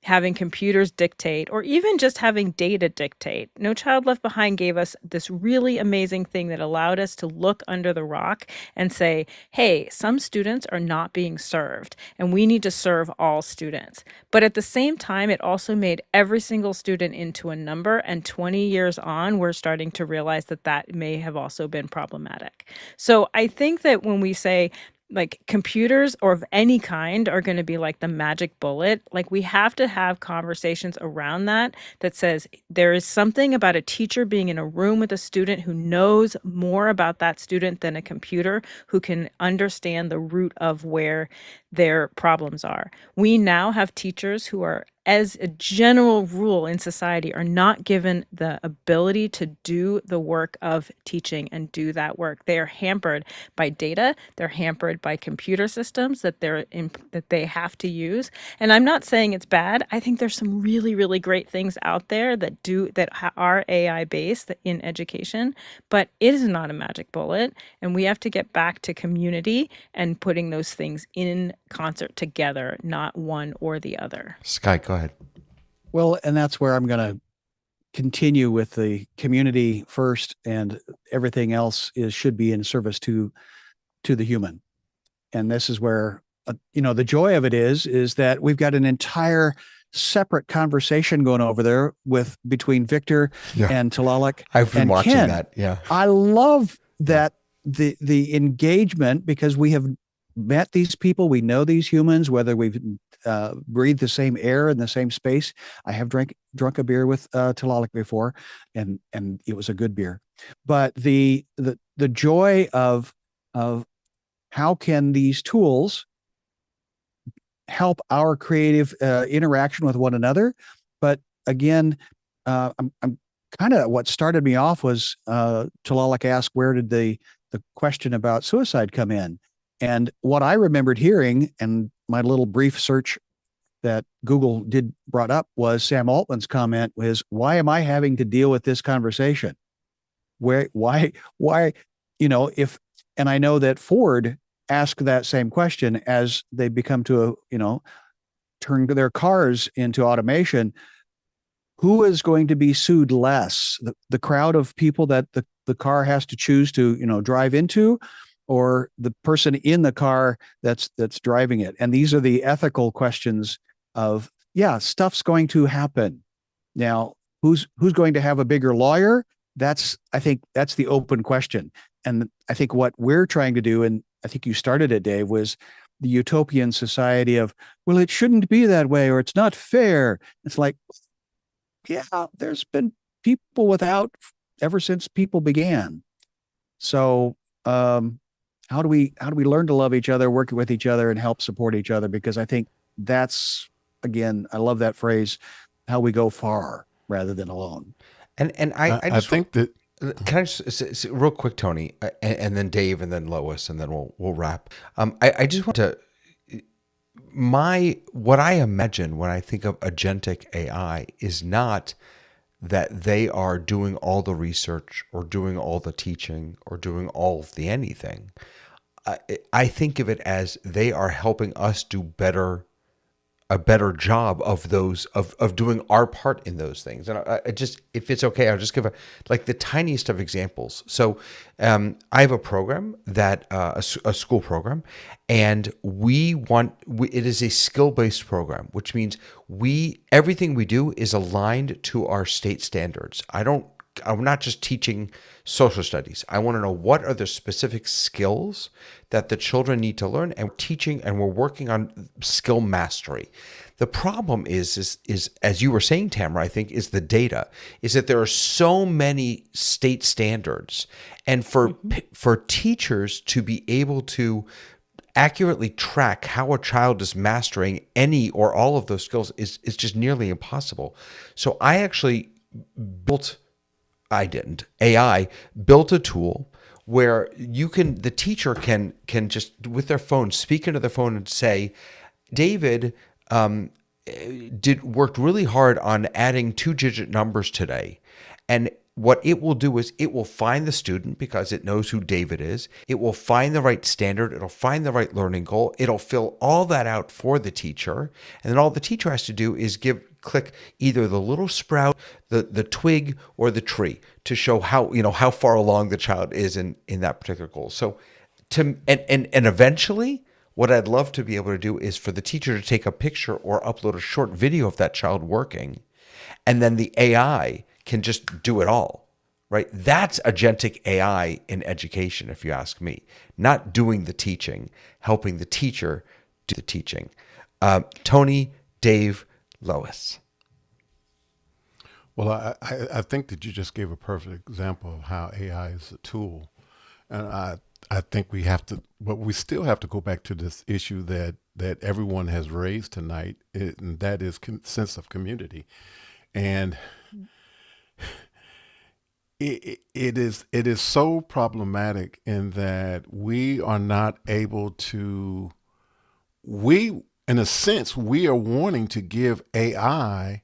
having computers dictate, or even just having data dictate. No Child Left Behind gave us this really amazing thing that allowed us to look under the rock and say, hey, some students are not being served, and we need to serve all students. But at the same time, it also made every single student into a number, and 20 years on, we're starting to realize that may have also been problematic. So I think that when we say, like, computers or of any kind are going to be like the magic bullet, like we have to have conversations around that says there is something about a teacher being in a room with a student who knows more about that student than a computer, who can understand the root of where their problems are. We now have teachers who are as a general rule in society, are not given the ability to do the work of teaching and do that work. They are hampered by data. They're hampered by computer systems that that they have to use. And I'm not saying it's bad. I think there's some really, really great things out there that are AI based in education, but it is not a magic bullet. And we have to get back to community and putting those things in concert together, not one or the other. Sky, go ahead. Well, and that's where I'm going to continue with the community first, and everything else should be in service to the human. And this is where the joy of it is that we've got an entire separate conversation going over there between Victor and Talalek. I've been watching Ken. that. Yeah, I love that the engagement, because we have met these people, we know these humans, whether we've breathed the same air in the same space. I have drunk a beer with Talalek before, and it was a good beer. But the joy of how can these tools help our creative interaction with one another? But again, I'm kind of, what started me off was Talalek asked, where did the question about suicide come in? And what I remembered hearing, and my little brief search that Google brought up, was Sam Altman's comment was, why am I having to deal with this conversation? Why, and I know that Ford asked that same question as they become to, turn their cars into automation. Who is going to be sued less? The crowd of people that the car has to choose to, drive into, or the person in the car that's driving it? And these are the ethical questions of, stuff's going to happen. Now, who's going to have a bigger lawyer? I think that's the open question. And I think what we're trying to do, and I think you started it, Dave, was the utopian society of, well, it shouldn't be that way, or it's not fair. It's like, there's been people without ever since people began. So how do we learn to love each other, work with each other, and help support each other? Because I think that's, again, I love that phrase, how we go far rather than alone. And I think that. Can I just say, real quick, Tony, and then Dave, and then Lois, and then we'll wrap. I just want to, what I imagine when I think of agentic AI is not that they are doing all the research or doing all the teaching or doing all of the anything. I think of it as they are helping us do a better job of those, of doing our part in those things. And I just, if it's okay, I'll just give the tiniest of examples. So I have a program that a school program, and it is a skill-based program, which means everything we do is aligned to our state standards. I'm not just teaching social studies. I want to know what are the specific skills that the children need to learn, and we're working on skill mastery. The problem is as you were saying, Tamara, I think, is the data, is that there are so many state standards, and for teachers to be able to accurately track how a child is mastering any or all of those skills is just nearly impossible. So AI built a tool where the teacher can just with their phone speak into their phone and say, David worked really hard on adding 2-digit numbers today. And what it will do is it will find the student, because it knows who David is. It will find the right standard. It'll find the right learning goal. It'll fill all that out for the teacher. And then all the teacher has to do is click either the little sprout, the twig, or the tree to show how far along the child is in that particular goal. So and eventually, what I'd love to be able to do is for the teacher to take a picture or upload a short video of that child working, and then the AI can just do it all, right? That's agentic AI in education, if you ask me. Not doing the teaching, helping the teacher do the teaching. Tony, Dave, Lois. Well, I think that you just gave a perfect example of how AI is a tool. And I think we have to, but we still have to go back to this issue that everyone has raised tonight, and that is sense of community. And it is so problematic in that we are not able to, we in a sense we are wanting to give AI,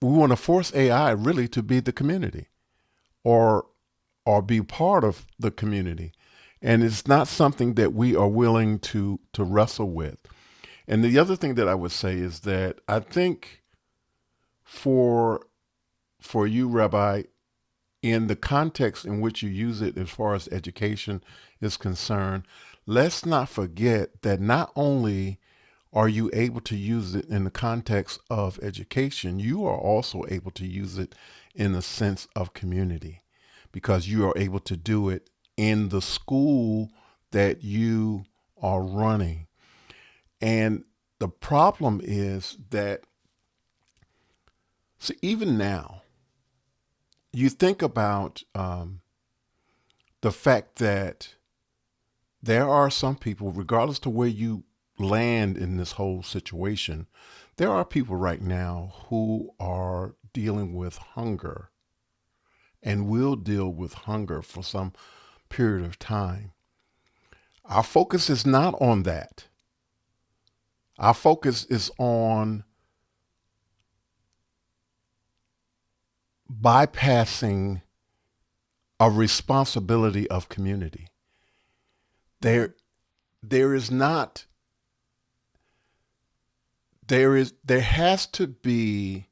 we want to force AI really to be the community, or be part of the community, and it's not something that we are willing to wrestle with. And the other thing that I would say is that I think for you, Rabbi, in the context in which you use it as far as education is concerned, let's not forget that not only are you able to use it in the context of education, you are also able to use it in the sense of community, because you are able to do it in the school that you are running. And the problem is that, so even now, you think about the fact that there are some people, regardless to where you land in this whole situation, there are people right now who are dealing with hunger and will deal with hunger for some period of time. Our focus is not on that. Our focus is on bypassing a responsibility of community. There is not, there has to be,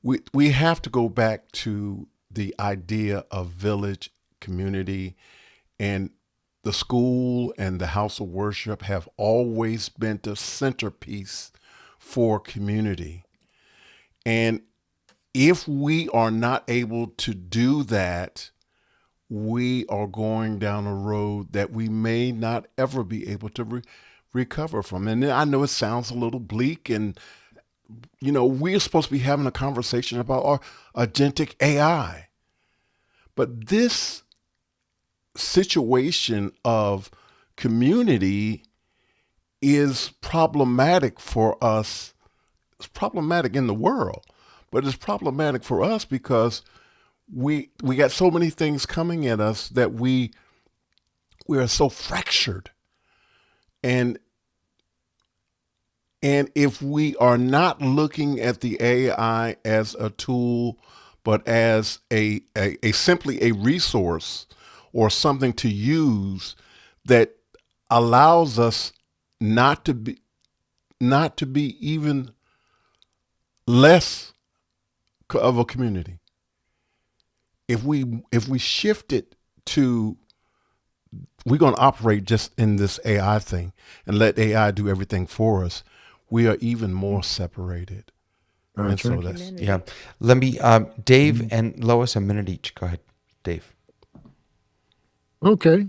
we have to go back to the idea of village community, and the school and the house of worship have always been the centerpiece for community. And if we are not able to do that, we are going down a road that we may not ever be able to recover from. And I know it sounds a little bleak, and we're supposed to be having a conversation about our agentic AI. But this situation of community is problematic for us. It's problematic in the world, but it's problematic for us because we got so many things coming at us that we are so fractured. And if we are not looking at the AI as a tool, but as a simply a resource or something to use that allows us not to be even less of a community. If we shift it to, we're going to operate just in this AI thing and let AI do everything for us, we are even more separated. And so that's, yeah. Let me, Dave and Lois, a minute each. Go ahead, Dave. Okay.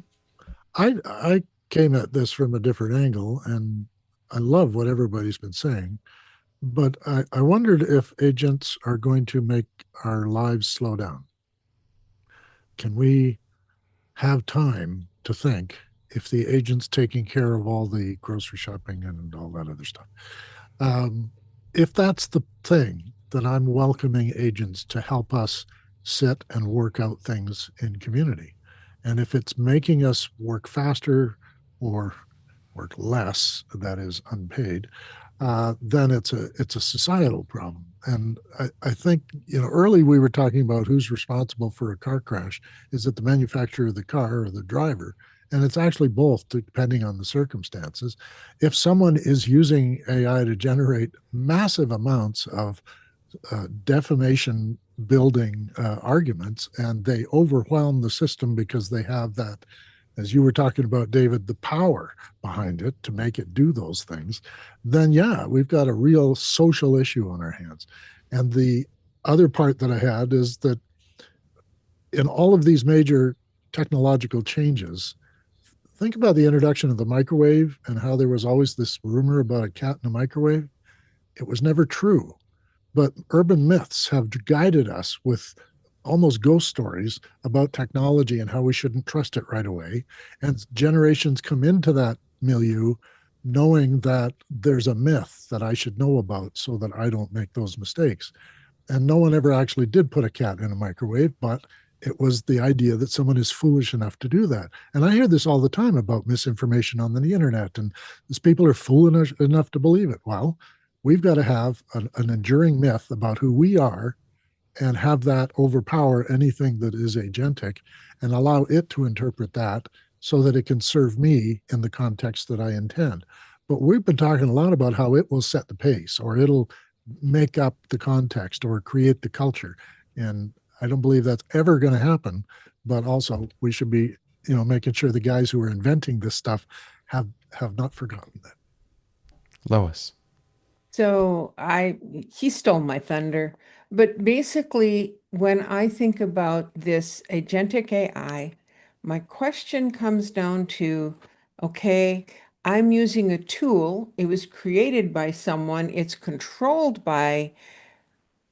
I came at this from a different angle, and I love what everybody's been saying, but I wondered if agents are going to make our lives slow down. Can we have time to think if the agent's taking care of all the grocery shopping and all that other stuff? If that's the thing, then I'm welcoming agents to help us sit and work out things in community. And if it's making us work faster or work less, that is unpaid, then it's a societal problem. And I think, early we were talking about who's responsible for a car crash. Is it the manufacturer of the car or the driver? And it's actually both, depending on the circumstances. If someone is using AI to generate massive amounts of defamation building arguments, and they overwhelm the system because they have that, as you were talking about, David, the power behind it to make it do those things, then yeah, we've got a real social issue on our hands. And the other part that I had is that in all of these major technological changes, think about the introduction of the microwave and how there was always this rumor about a cat in a microwave. It was never true. But urban myths have guided us with almost ghost stories about technology and how we shouldn't trust it right away. And generations come into that milieu knowing that there's a myth that I should know about so that I don't make those mistakes. And no one ever actually did put a cat in a microwave, but it was the idea that someone is foolish enough to do that. And I hear this all the time about misinformation on the internet, and these people are foolish enough to believe it. Well, we've got to have an enduring myth about who we are and have that overpower anything that is agentic and allow it to interpret that so that it can serve me in the context that I intend. But we've been talking a lot about how it will set the pace, or it'll make up the context or create the culture. And I don't believe that's ever going to happen. But also we should be, making sure the guys who are inventing this stuff have not forgotten that. Lois. So he stole my thunder. But basically, when I think about this agentic AI, my question comes down to, okay, I'm using a tool. It was created by someone. It's controlled by,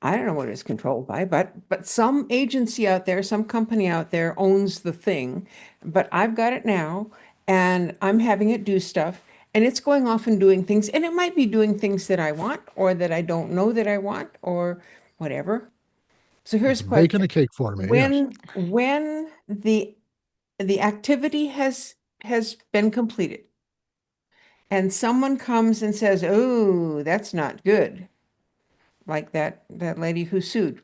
I don't know what it's controlled by, but some agency out there, some company out there owns the thing. But I've got it now, and I'm having it do stuff, and it's going off and doing things, and it might be doing things that I want or that I don't know that I want or whatever. So here's a Baking question. a cake for me. When Yes. when the activity has been completed and someone comes and says, "Oh, that's not good," like that lady who sued,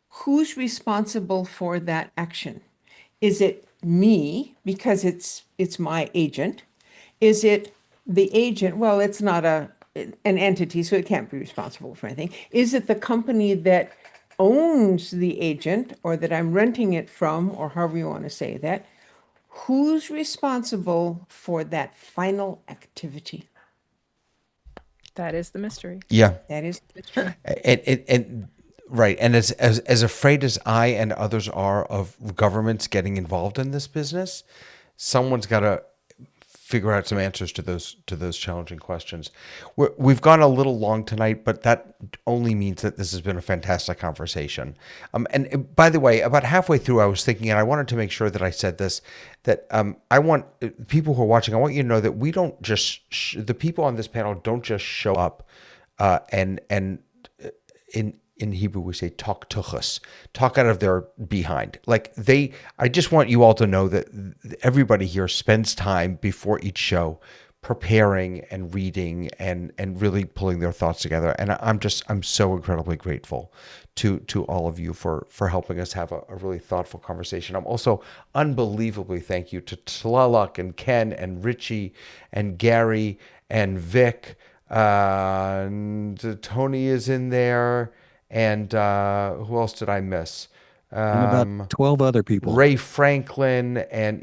who's responsible for that action? Is it me because it's my agent? Is it the agent? Well, it's not an entity, so it can't be responsible for anything. Is it the company that owns the agent or that I'm renting it from, or however you want to say that? Who's responsible for that final activity? That is the mystery. Yeah. That is the mystery. And right. And as afraid as I and others are of governments getting involved in this business, someone's got to figure out some answers to those challenging questions. We've gone a little long tonight, but that only means that this has been a fantastic conversation. And by the way, about halfway through, I was thinking, and I wanted to make sure that I said this, that I want people who are watching, I want you to know that we don't just, the people on this panel don't just show up and in Hebrew, we say talk tuchus, talk out of their behind. I just want you all to know that everybody here spends time before each show preparing and reading and really pulling their thoughts together. And I'm so incredibly grateful to all of you for helping us have a really thoughtful conversation. I'm also unbelievably thank you to Tlalak and Ken and Richie and Gary and Vic. And Tony is in there. And who else did I miss? And about 12 other people. Ray Franklin, and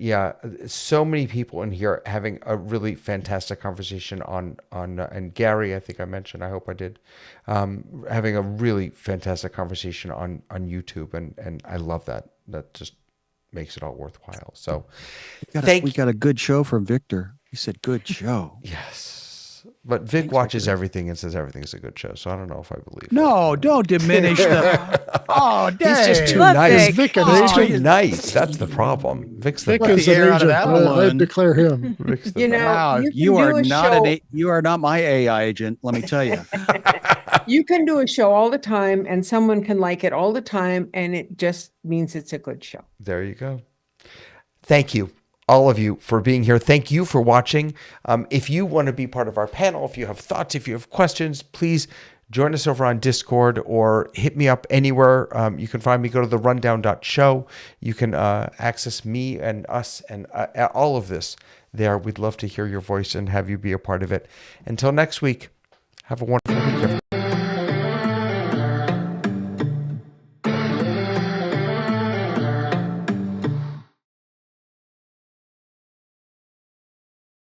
so many people in here having a really fantastic conversation on and Gary, I think I mentioned, I hope I did, having a really fantastic conversation on YouTube, and I love that. That just makes it all worthwhile. So we got a good show from Victor. He said, "Good show." Yes. But Vic watches everything and says everything's a good show, so I don't know if I believe No, don't diminish the. Oh, He's just too Love nice. Vic. He's too nice. That's the problem. Vic's the Vic best. is an air out of agent. that I balloon. declare him. Vic's the You best. know, Wow, you can you are do a not show. you are not my AI agent. Let me tell you. You can do a show all the time, and someone can like it all the time, and it just means it's a good show. There you go. Thank you, all of you, for being here. Thank you for watching. If you want to be part of our panel, if you have thoughts, if you have questions, please join us over on Discord or hit me up anywhere. You can find me, go to therundown.show. You can access me and us and all of this there. We'd love to hear your voice and have you be a part of it. Until next week, have a wonderful